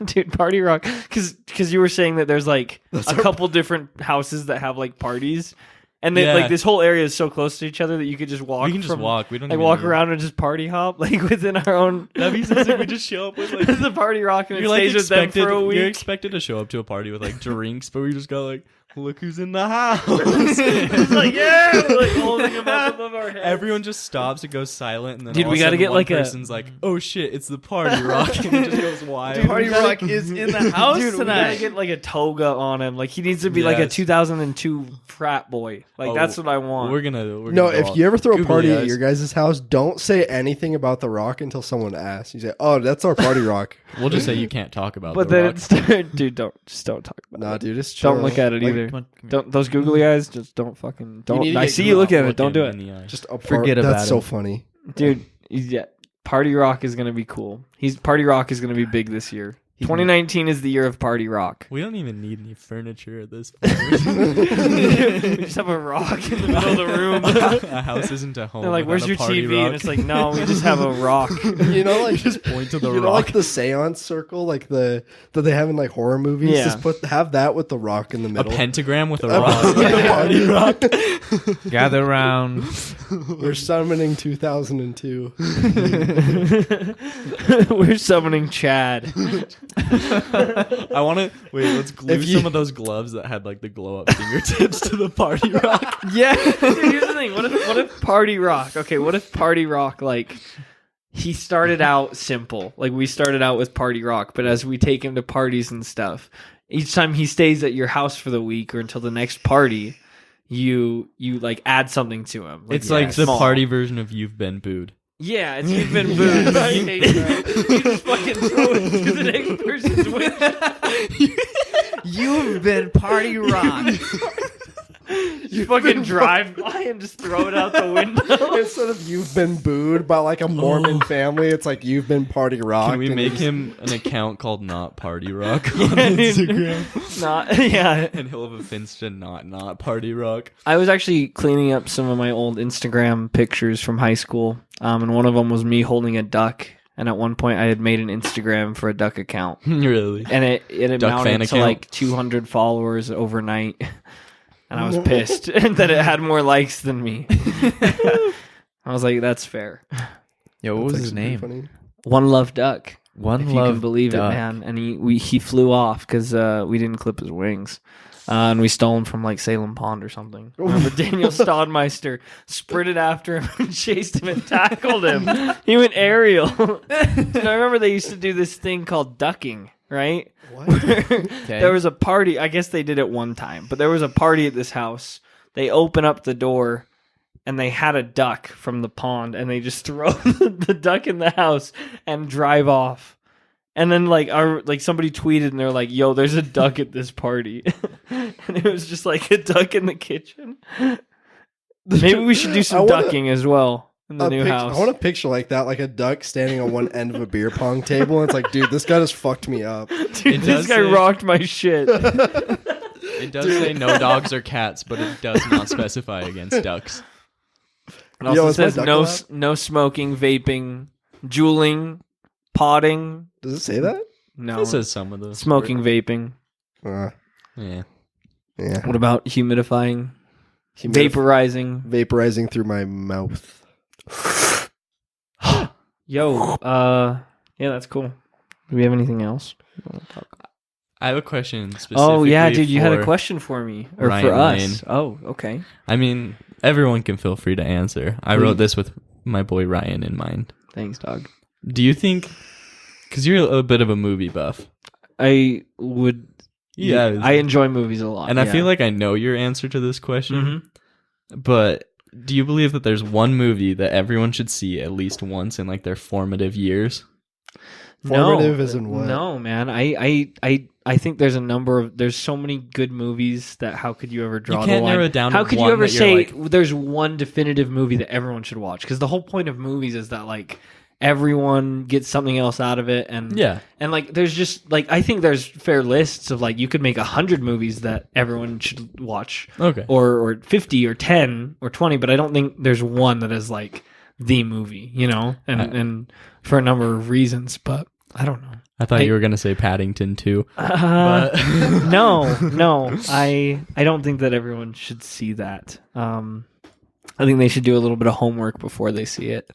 Dude, party rock. Because you were saying that there's like That's a our- couple different houses that have like parties. And they, Yeah. like this whole area is so close to each other that you could just walk. We can just from, walk. We don't like even walk need- around and just party hop like within our own. That'd be so sick. We just show up with like the party rock and it you're like stays with them expected. for a You're week. expected to show up to a party with like drinks, but we just go like, look who's in the house. It's like yeah, we're, like holding them up above our heads. Everyone just stops. It goes silent, and then Dude, all we of a gotta sudden get one like a- person's like, oh shit, it's the party rock, and it just goes wild. Dude, Party we gotta- rock is in the house Dude, we gotta tonight. get like a toga on him. Like he needs to be like a Yes. 2002 frat boy. Like Oh, that's what I want. We're gonna No, go if all you ever throw a googly party at eyes. your guys' house, don't say anything about the rock until someone asks. You say, "Oh, that's our party rock." We'll just say you can't talk about. but the then rock. it's dude, don't talk about Nah, it. dude, it's chill. Don't look at it Like, either. Come on, come here. Don't those googly eyes. Just don't fucking don't. need to I get see you look at it. Look Don't do him it, in the eye. Just a Forget about That's so it. funny. dude. Yeah, party rock is gonna be cool. Party rock is gonna be big this year. 2019 is the year of party rock. We don't even need any furniture at this point. We just have a rock in the middle of the room. A house isn't a home. They're like, without "Where's a your party TV?" rock. And it's like, "No, we just have a rock." You know, like just point to the you know, rock. like the seance circle, like that they have in like horror movies. Yeah. Just have that with the rock in the A middle. pentagram with a A rock. party rock. Gather round. We're summoning 2002. We're summoning Chad. I want to wait. Let's glue If you- some of those gloves that had like the glow up fingertips to the party rock. Yeah. Dude, here's the thing. What if Party Rock? Okay, what if Party Rock like he started out simple. Like we started out with Party Rock, but as we take him to parties and stuff, each time he stays at your house for the week or until the next party, you like add something to him. It's like the small. party version of You've Been Booed. Yeah, it's you've been booed. I hate that. You just fucking throw it to the next person's window. You've been party rock. You fucking drive by and just throw it out the window. Instead of "You've been booed" by like a Mormon family, it's like "You've been party rock." Can we and make it's- him an account called Not Party Rock on Yeah, dude. Instagram? Not yeah. And he'll have a Finsta not Party Rock. I was actually cleaning up some of my old Instagram pictures from high school, and one of them was me holding a duck. And at one point, I had made an Instagram for a duck account, Really? and it Duck fan amounted to account? like 200 followers overnight. And I was pissed that it had more likes than me. I was like, "That's fair." Yo, what was That's his actually name? pretty funny. One Love Duck, One if Love you can believe Duck. it, man. And he flew off because we didn't clip his wings. And we stole him from like Salem Pond or something. Remember Daniel Stodmeister sprinted after him and chased him and tackled him. He went aerial. And I remember they used to do this thing called ducking, right? What? There was a party. I guess they did it one time, but there was a party at this house. They open up the door and they had a duck from the pond and they just throw the duck in the house and drive off. And then like somebody tweeted and they're like, "Yo, there's a duck at this party." And it was just like a duck in the kitchen. Maybe we should do some ducking as well in the new house. I want a picture like that, like a duck standing on one end of a beer pong table. And it's like, dude, this guy just fucked me up. Dude, It this does guy say- rocked my shit. It does say no dogs or cats, but it does not specify against ducks. It also says no smoking, vaping, juuling, potting. Does it say that? No. It says some of those. Smoking, vaping. Yeah. What about humidifying? Vaporizing. Vaporizing through my mouth. Yo, yeah, that's cool. Do we have anything else? I have a question specifically. Oh, yeah, dude, you had a question for me. Or Ryan for us. Lane. Oh, okay. I mean, everyone can feel free to answer. I wrote this with my boy Ryan in mind. Thanks, dog. Do you think, because you're a bit of a movie buff. I would... Yeah. I enjoy movies a lot. And I feel like I know your answer to this question. But do you believe that there's one movie that everyone should see at least once in like their formative years? Formative as in what? No, man. I think there's so many good movies that how could you ever draw the line? Narrow it down how to could one you ever that say like... there's one definitive movie that everyone should watch? Because the whole point of movies is that like everyone gets something else out of it, and like there's just like I think there's fair lists of like you could make 100 movies that everyone should watch, or 50 or 10 or 20, but I don't think there's one that is like the movie, you know, and for a number of reasons, but I don't know. I thought you were gonna say Paddington 2. No, I don't think that everyone should see that. I think they should do a little bit of homework before they see it.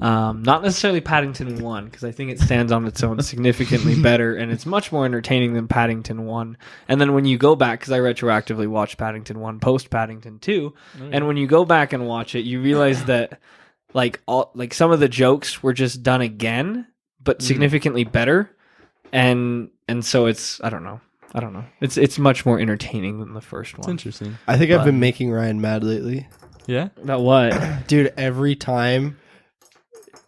Not necessarily Paddington 1, because I think it stands on its own significantly better, and it's much more entertaining than Paddington 1. And then when you go back, because I retroactively watched Paddington 1 post Paddington 2, and when you go back and watch it, you realize that like some of the jokes were just done again, but significantly better. And so it's I don't know. It's much more entertaining than the first one. It's interesting. I think I've been making Ryan mad lately. Yeah? About what? Dude, every time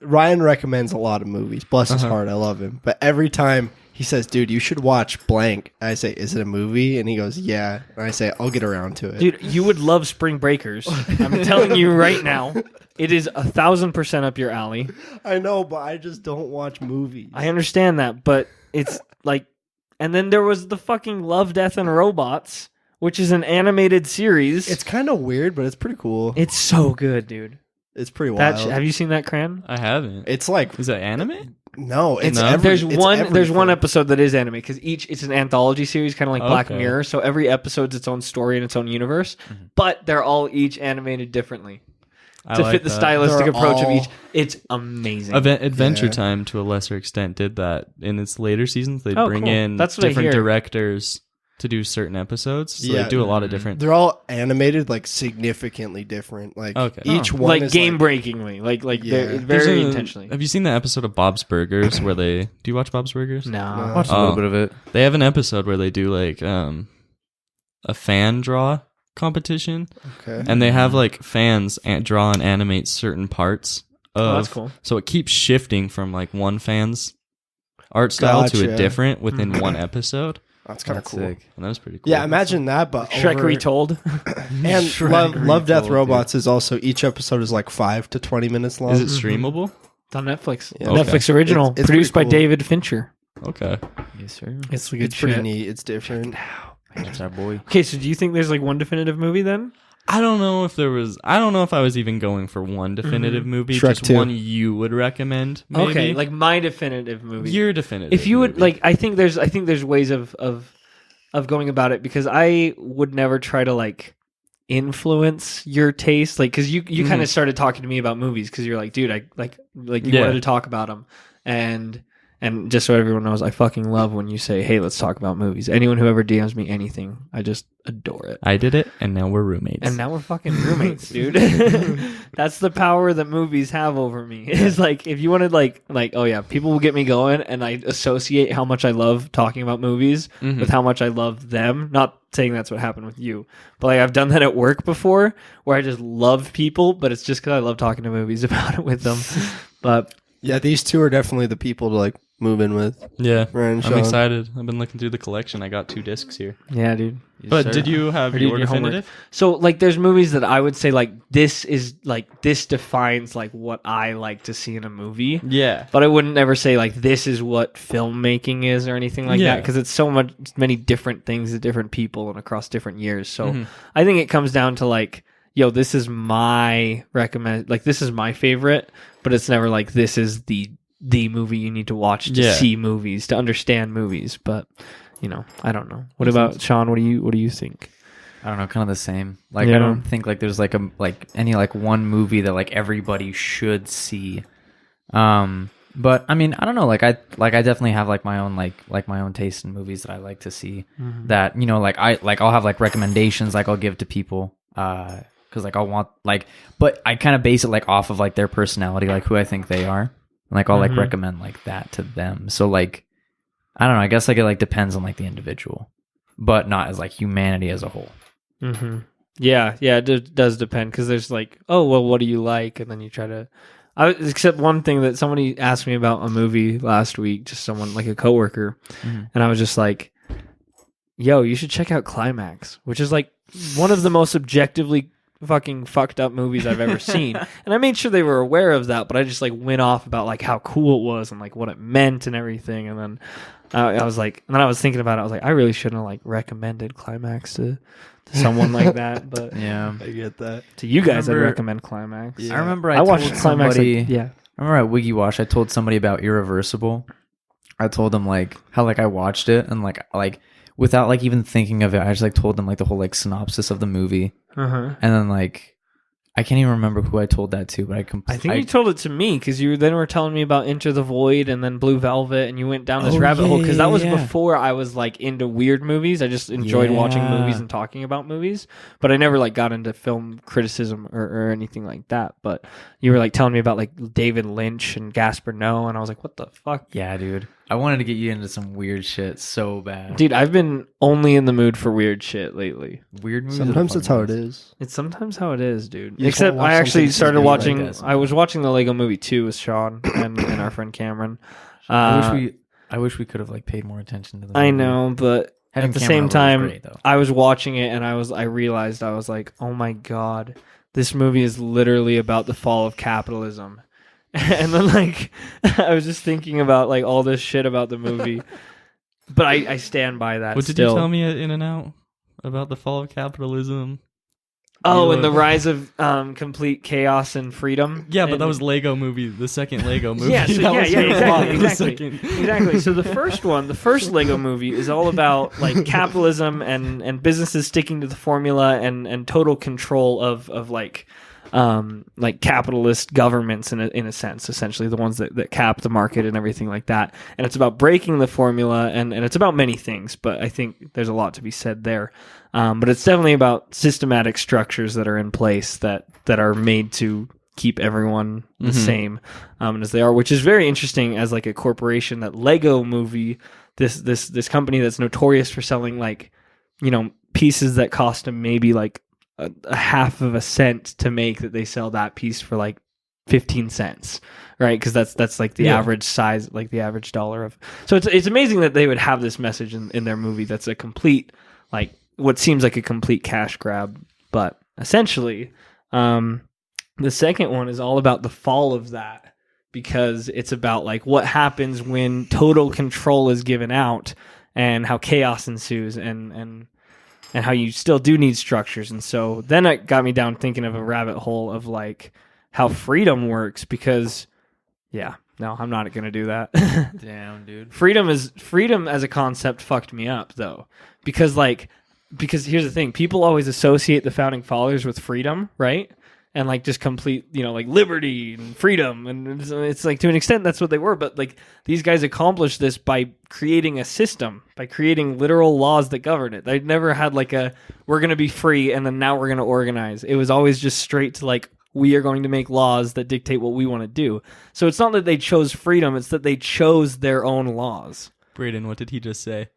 Ryan recommends a lot of movies. Bless his heart, I love him. But every time he says, dude, you should watch blank. And I say, is it a movie? And he goes, yeah. And I say, I'll get around to it. Dude, you would love Spring Breakers. I'm telling you right now. It is 1,000% up your alley. I know, but I just don't watch movies. I understand that, but it's like... And then there was the fucking Love, Death, and Robots, which is an animated series. It's kind of weird, but it's pretty cool. It's so good, dude. It's pretty wild. Have you seen that, Cran? I haven't. It's like... Is that anime? No, it's there's one episode that is anime because it's an anthology series, kind of like Black Mirror. So every episode's its own story and its own universe, but they're all each animated differently to fit the stylistic approach of each. It's amazing. Adventure Time, to a lesser extent, did that in its later seasons. They'd bring in different directors to do certain episodes. So they do a lot of different. They're all animated like significantly different. Like each one like is game breakingly, they're very intentionally. Have you seen the episode of Bob's Burgers where they do you watch Bob's Burgers? No. I watched a little bit of it. They have an episode where they do like a fan draw competition. Okay. And they have like fans draw and animate certain parts of that's cool. So it keeps shifting from like one fan's art style to a different within one episode. That's kind of cool. Sick. And that was pretty cool. Yeah, imagine that, but Shrek Retold. And Love, Death, Robots is also, each episode is like 5 to 20 minutes long. Is it streamable? It's on Netflix. Yeah. Netflix original. It's produced by cool. David Fincher. Okay. Yes, sir. It's pretty neat. It's different. That's our boy. Okay, so do you think there's like one definitive movie then? I don't know if I was even going for one definitive movie. Shrek just 2. one you would recommend. Maybe. Okay, like my definitive movie. Your definitive. If you would movie. like, I think there's ways of going about it, because I would never try to like influence your taste, like because you kind of started talking to me about movies because you're like, dude, I like you wanted to talk about them, and just so everyone knows, I fucking love when you say, hey, let's talk about movies. Anyone who ever DMs me anything, I just adore it. I did it, and now we're roommates. And now we're fucking roommates, dude. That's the power that movies have over me. It's like, if you wanted like, oh yeah, people will get me going, and I associate how much I love talking about movies with how much I love them. Not saying that's what happened with you, but like I've done that at work before, where I just love people, but it's just because I love talking to movies about it with them. But yeah, these two are definitely the people to like move in with. Yeah, Ryan, I'm excited. I've been looking through the collection. I got 2 discs here. Yeah, dude. But did you have your definitive? So like, there's movies that I would say like this defines like what I like to see in a movie. Yeah. But I wouldn't ever say like this is what filmmaking is or anything like that, because it's many different things to different people and across different years. So I think it comes down to like, yo, this is my this is my favorite, but it's never like this is the movie you need to watch to see movies, to understand movies. But I don't know. What about Sean? What do you think? I don't know, kind of the same. Like I don't think like there's like any like one movie that like everybody should see. But I mean, I don't know, like I definitely have like my own my own taste in movies that I like to see, that I'll have like recommendations like I'll give to people, because like I'll want but I kind of base it like off of like their personality, like who I think they are. Like I'll like recommend like that to them. So like I don't know, I guess like it like depends on like the individual, but not as like humanity as a whole. Yeah, it does depend, because there's like, oh well, what do you like, and then you try to. Except one thing that somebody asked me about a movie last week, just someone like a coworker, and I was just like, yo, you should check out Climax, which is like one of the most objectively fucking fucked up movies I've ever seen. And I made sure they were aware of that, but I just like went off about like how cool it was and like what it meant and everything. And then I was like, and then I was thinking about it. I was like, I really shouldn't have like recommended Climax to someone like that. But yeah, I get that. To you guys, I'd recommend Climax. Yeah. I remember I watched Climax. I remember at Wiggy Wash, I told somebody about Irreversible. I told them like how like I watched it and like without like even thinking of it, I just like told them like the whole like synopsis of the movie. And then like I can't even remember who I told that to, but I think you told it to me, because you then were telling me about Enter the Void and then Blue Velvet, and you went down this rabbit hole, because that was before I was like into weird movies. I just enjoyed watching movies and talking about movies, but I never like got into film criticism or anything like that. But you were like telling me about like David Lynch and Gaspar Noé, and I was like, what the fuck? Yeah, dude. I wanted to get you into some weird shit so bad. Dude, I've been only in the mood for weird shit lately. Weird movies. Sometimes that's how it is. It's sometimes how it is, dude. Except I actually started watching... I was watching the Lego Movie 2 with Sean and our friend Cameron. I wish we could have like paid more attention to the movie. I know, but at the same time, I was watching it and I realized I was like, oh my god, this movie is literally about the fall of capitalism. And then like I was just thinking about like all this shit about the movie, but I stand by that. What did you tell me at In and Out about the fall of capitalism? Oh, and the rise of complete chaos and freedom. Yeah, but that was Lego Movie, the second Lego movie. Exactly. So the first Lego movie is all about like capitalism and businesses sticking to the formula and total control of like capitalist governments in a sense, essentially the ones that cap the market and everything like that. And it's about breaking the formula, and it's about many things, but I think there's a lot to be said there. But it's definitely about systematic structures that are in place that are made to keep everyone the same as they are, which is very interesting as like a corporation. That Lego Movie, this company that's notorious for selling like, pieces that cost them maybe like a half of a cent to make, that they sell that piece for like 15 cents, right? Because that's like the average size, like the average dollar of. So it's amazing that they would have this message in their movie that's a complete, like what seems like a complete cash grab, but essentially the second one is all about the fall of that, because it's about like what happens when total control is given out and how chaos ensues and how you still do need structures. And so then it got me down thinking of a rabbit hole of like how freedom works, because no, I'm not going to do that. Damn, dude. Freedom as a concept fucked me up though. Because here's the thing, people always associate the founding fathers with freedom, right? And like just complete, like liberty and freedom. And it's like to an extent that's what they were. But like these guys accomplished this by creating a system, by creating literal laws that govern it. They never had like we're going to be free and then now we're going to organize. It was always just straight to like, we are going to make laws that dictate what we want to do. So it's not that they chose freedom, it's that they chose their own laws. Brayden, what did he just say?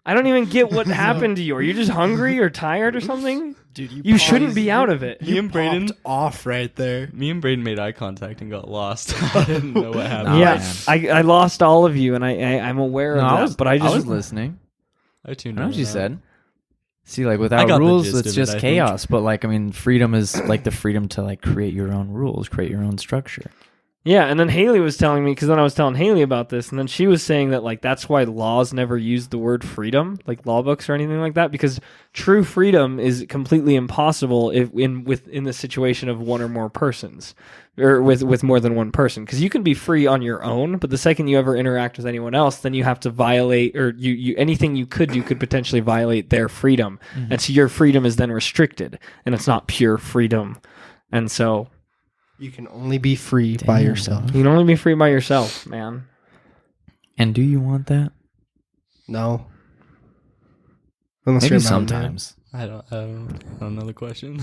I don't even get what happened to you. Are you just hungry or tired or something? Dude, you shouldn't be out of it. Me and Braden off right there. Me and Braden made eye contact and got lost. I didn't know what happened. I lost all of you, and I'm aware of that. But I was listening. I tuned in. I know what you said. See, like without rules, it's just chaos. But like, I mean, freedom is like the freedom to like create your own rules, create your own structure. Yeah, and then Haley was telling me, because then I was telling Haley about this, and then she was saying that like that's why laws never use the word freedom, like law books or anything like that, because true freedom is completely impossible if in the situation of one or more persons, or with more than one person. Because you can be free on your own, but the second you ever interact with anyone else, then you have to violate, or you anything you could potentially violate their freedom, and so your freedom is then restricted, and it's not pure freedom, and so. You can only be free by yourself. You can only be free by yourself, man. And do you want that? No. Unless maybe sometimes. I don't know the question.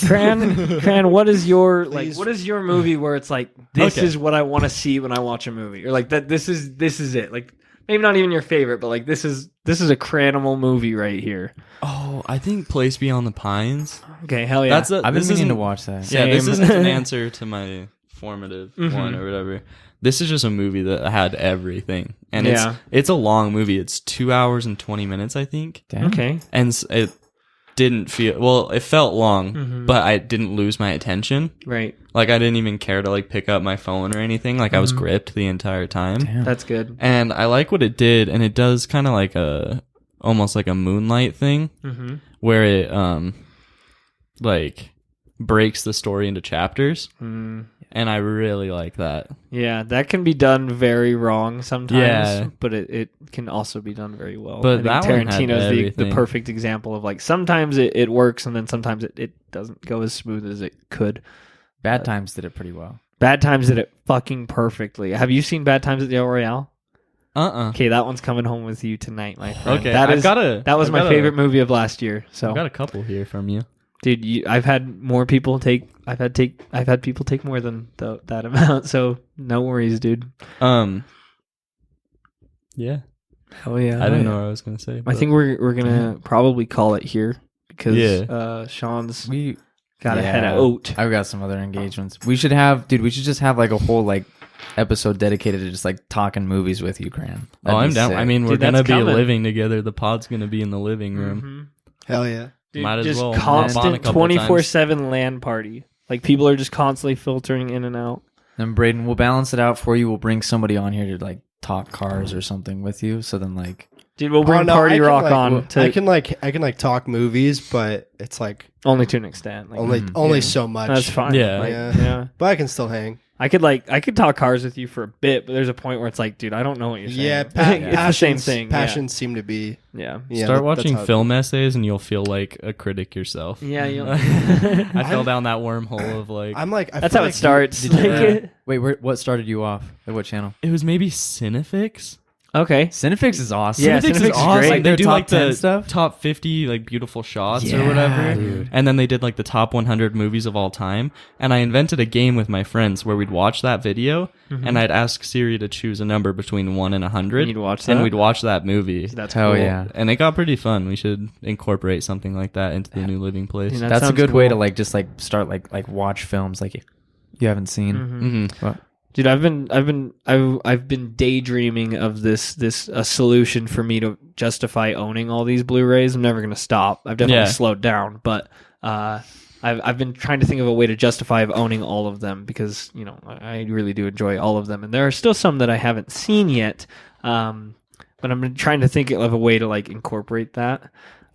Cran, what is your what is your movie where it's like this is what I want to see when I watch a movie, or like that this is it, like maybe not even your favorite, but like this is a Cranimal movie right here. Oh, I think Place Beyond the Pines. Okay, hell yeah. I've been meaning to watch that. Yeah, this isn't an answer to my formative one or whatever. This is just a movie that had everything. And it's a long movie. It's 2 hours and 20 minutes, I think. Damn. Okay. And it didn't feel... Well, it felt long, but I didn't lose my attention. Right. Like, I didn't even care to, like, pick up my phone or anything. Like, I was gripped the entire time. Damn. That's good. And I like what it did, and it does kind of like almost like a Moonlight thing, where it like breaks the story into chapters, and I really like that. Yeah, that can be done very wrong sometimes, but it can also be done very well. But I think Tarantino's the the perfect example of like sometimes it works and then sometimes it doesn't go as smooth as it could. Bad Times did it pretty well. Bad Times did it fucking perfectly. Have you seen Bad Times at the El Royale? Okay, that one's coming home with you tonight, my friend. Okay, that was my favorite movie of last year. So I've got a couple here from you, dude. I've had more people take. I've had people take more than that amount. So no worries, dude. Yeah. Hell yeah. I didn't know what I was gonna say. I think we're gonna probably call it here because Sean's gotta head out. I've got some other engagements. We should just have like a whole like episode dedicated to just like talking movies with you, Cran. I'm down. I mean, we're gonna be living together. The pod's gonna be in the living room. Hell yeah. Dude, might as well. Constant 24/7 LAN party. Like people are just constantly filtering in and out. Then Braden, we'll balance it out for you. We'll bring somebody on here to like talk cars or something with you. So then like, dude, we'll bring Party Rock on. I can like talk movies, but it's like only to an extent. Like, only so much. That's fine. Yeah. But I can still hang. I could talk cars with you for a bit, but there's a point where it's like, dude, I don't know what you're saying. Yeah, it's the same thing. Passions seem to be. Yeah. Start watching film essays, and you'll feel like a critic yourself. Yeah, I fell down that wormhole of like. That's how it starts. Wait, what started you off? At what channel? It was maybe Cinefix. Okay, Cinefix is awesome. Yeah, Cinefix is awesome. Like, they do top like 10 the stuff? top 50 like beautiful shots or whatever, dude. And then they did like the top 100 movies of all time. And I invented a game with my friends where we'd watch that video, and I'd ask Siri to choose a number between 1 and 100. And you'd watch that, and we'd watch that movie. That's hell cool. Yeah, and it got pretty fun. We should incorporate something like that into the new living place. Yeah, that's a good way to like just like start like watch films like you haven't seen. Well, dude, I've been daydreaming of this a solution for me to justify owning all these Blu-rays. I'm never gonna stop. I've definitely slowed down, but I've been trying to think of a way to justify of owning all of them because I really do enjoy all of them, and there are still some that I haven't seen yet. But I'm trying to think of a way to like incorporate that.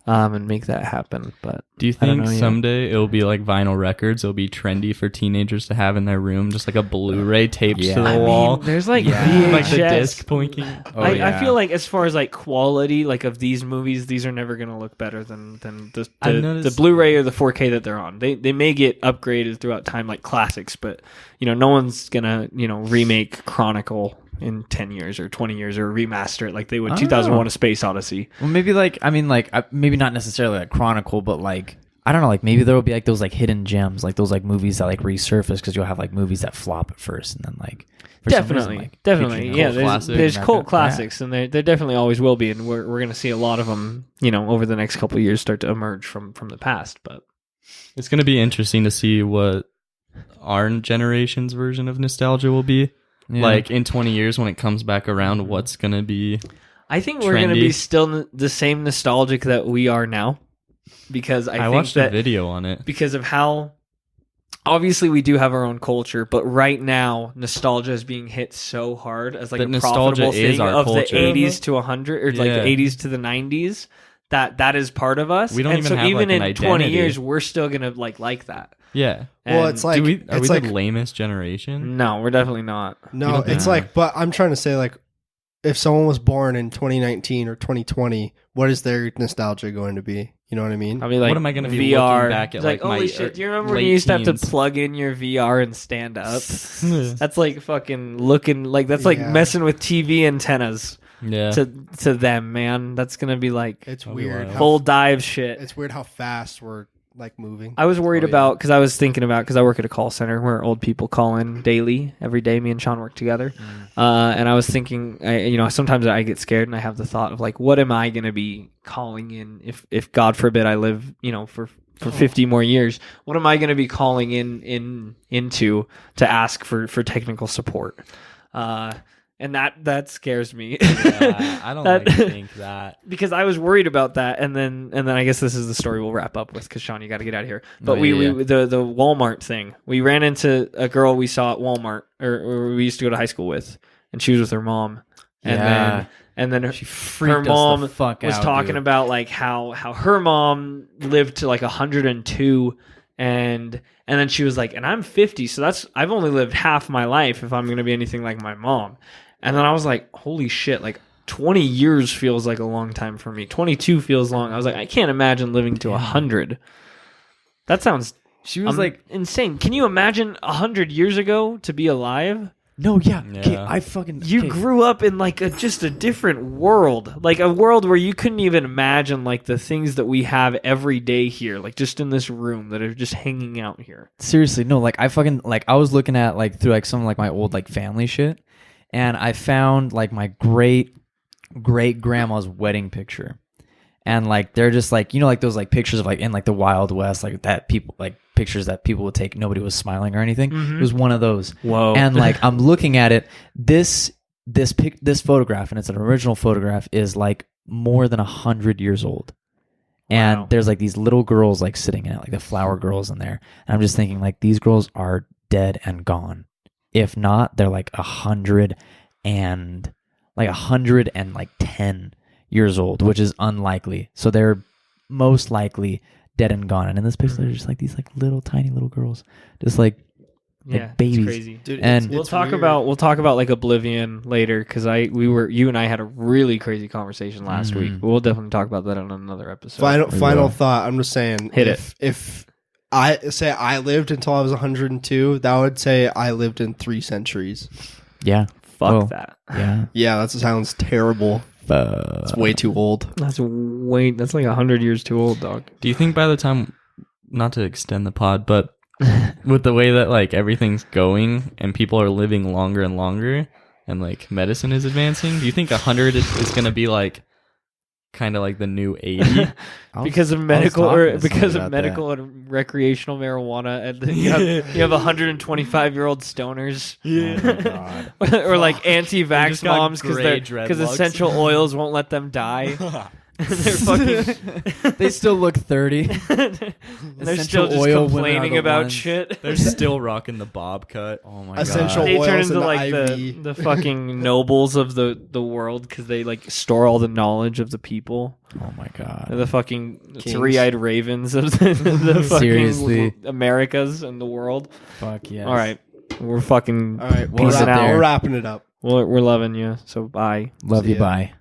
And make that happen. But do you think someday it'll be like vinyl records? It'll be trendy for teenagers to have in their room, just like a Blu-ray taped to the wall. There's like like the disc pointing. I feel like as far as like quality, like of these movies, these are never gonna look better than the Blu-ray or the 4K that they're on. They may get upgraded throughout time like classics, but no one's gonna remake Chronicle in 10 years or 20 years or remaster it like they would 2001 A Space Odyssey. Well, maybe maybe not necessarily like Chronicle, but like I don't know, like maybe there will be like those like hidden gems, like those like movies that like resurface because you'll have like movies that flop at first and then like definitely, yeah. There's cult classics, and there definitely always will be, and we're gonna see a lot of them, over the next couple of years start to emerge from the past. But it's gonna be interesting to see what our generation's version of nostalgia will be. Yeah. Like in 20 years when it comes back around, what's gonna be? I think we're gonna be still the same nostalgic that we are now. Because I think watched a video on it. Because of how obviously we do have our own culture, but right now nostalgia is being hit so hard as like a profitable thing of culture. The 80s to 100 or like the 80s to the 90s. That is part of us. We don't even have even like in 20 years we're still gonna like that. Yeah. And well, it's like are we the lamest generation? No, we're definitely not. No, it's like, but I'm trying to say like, if someone was born in 2019 or 2020, what is their nostalgia going to be? You know what I mean? I mean, like, what am I going to be VR, looking back at? Like holy shit! Do you remember when you used to have to plug in your VR and stand up? That's like fucking looking like that's like messing with TV antennas. Yeah. To them, man, that's gonna be like it's weird. Full dive shit. It's weird how fast we're like moving. I was worried about because I was thinking about because I work at a call center where old people call in daily every day. Me and Sean work together, and I was thinking, sometimes I get scared and I have the thought of like, what am I going to be calling in if God forbid I live, for 50 more years? What am I going to be calling into to ask for technical support? And that scares me. Yeah, I don't think that because I was worried about that, and then I guess this is the story we'll wrap up with because Sean, you got to get out of here. But the Walmart thing, we ran into a girl we saw at Walmart, or we used to go to high school with, and she was with her mom, and then her mom was talking about like how her mom lived to like 102, and then she was like, and I'm 50, so I've only lived half my life if I'm going to be anything like my mom. And then I was like, holy shit, like 20 years feels like a long time for me. 22 feels long. I was like, I can't imagine living to 100. That sounds she was like insane. Can you imagine 100 years ago to be alive? No, yeah. Okay, you grew up in like just a different world, like a world where you couldn't even imagine like the things that we have every day here, like just in this room that are just hanging out here. Seriously, no, like I was looking at like through like some of like my old like family shit, and I found like my great grandma's wedding picture. And like they're just like like those like pictures of like in like the Wild West, like that people like pictures that people would take, nobody was smiling or anything. It was one of those. Whoa. And like I'm looking at it, this photograph, and it's an original photograph, is like more than 100 years old. And there's like these little girls like sitting in it, like the flower girls in there. And I'm just thinking like these girls are dead and gone. If not, they're like 110 years old, which is unlikely. So they're most likely dead and gone. And in this picture, they're just like these like little tiny little girls, just like babies. It's crazy. Dude, and we'll talk about like Oblivion later because you and I had a really crazy conversation last week. We'll definitely talk about that on another episode. Final thought. I'm just saying, if I say I lived until I was 102, that would say I lived in 3 centuries. Yeah. Fuck that. Yeah, that sounds terrible. It's way too old. That's like 100 years too old, dog. Do you think by the time, not to extend the pod, but with the way that like everything's going and people are living longer and longer and like medicine is advancing, do you think 100 is going to be like kind of like the new 80 because of medical and recreational marijuana, and you have 125-year-old stoners, or like anti-vax moms because essential oils won't let them die. They still look 30. They're still just complaining about shit. They're still rocking the bob cut. Oh my essential god! Oils they turn into like IV. the fucking nobles of the world because they like store all the knowledge of the people. Oh my god! They're the fucking three-eyed ravens of the fucking seriously Americas and the world. Fuck yes! All right, we're fucking all right. Peacing out. We're wrapping it up. We're loving you. So bye. Love you. Bye.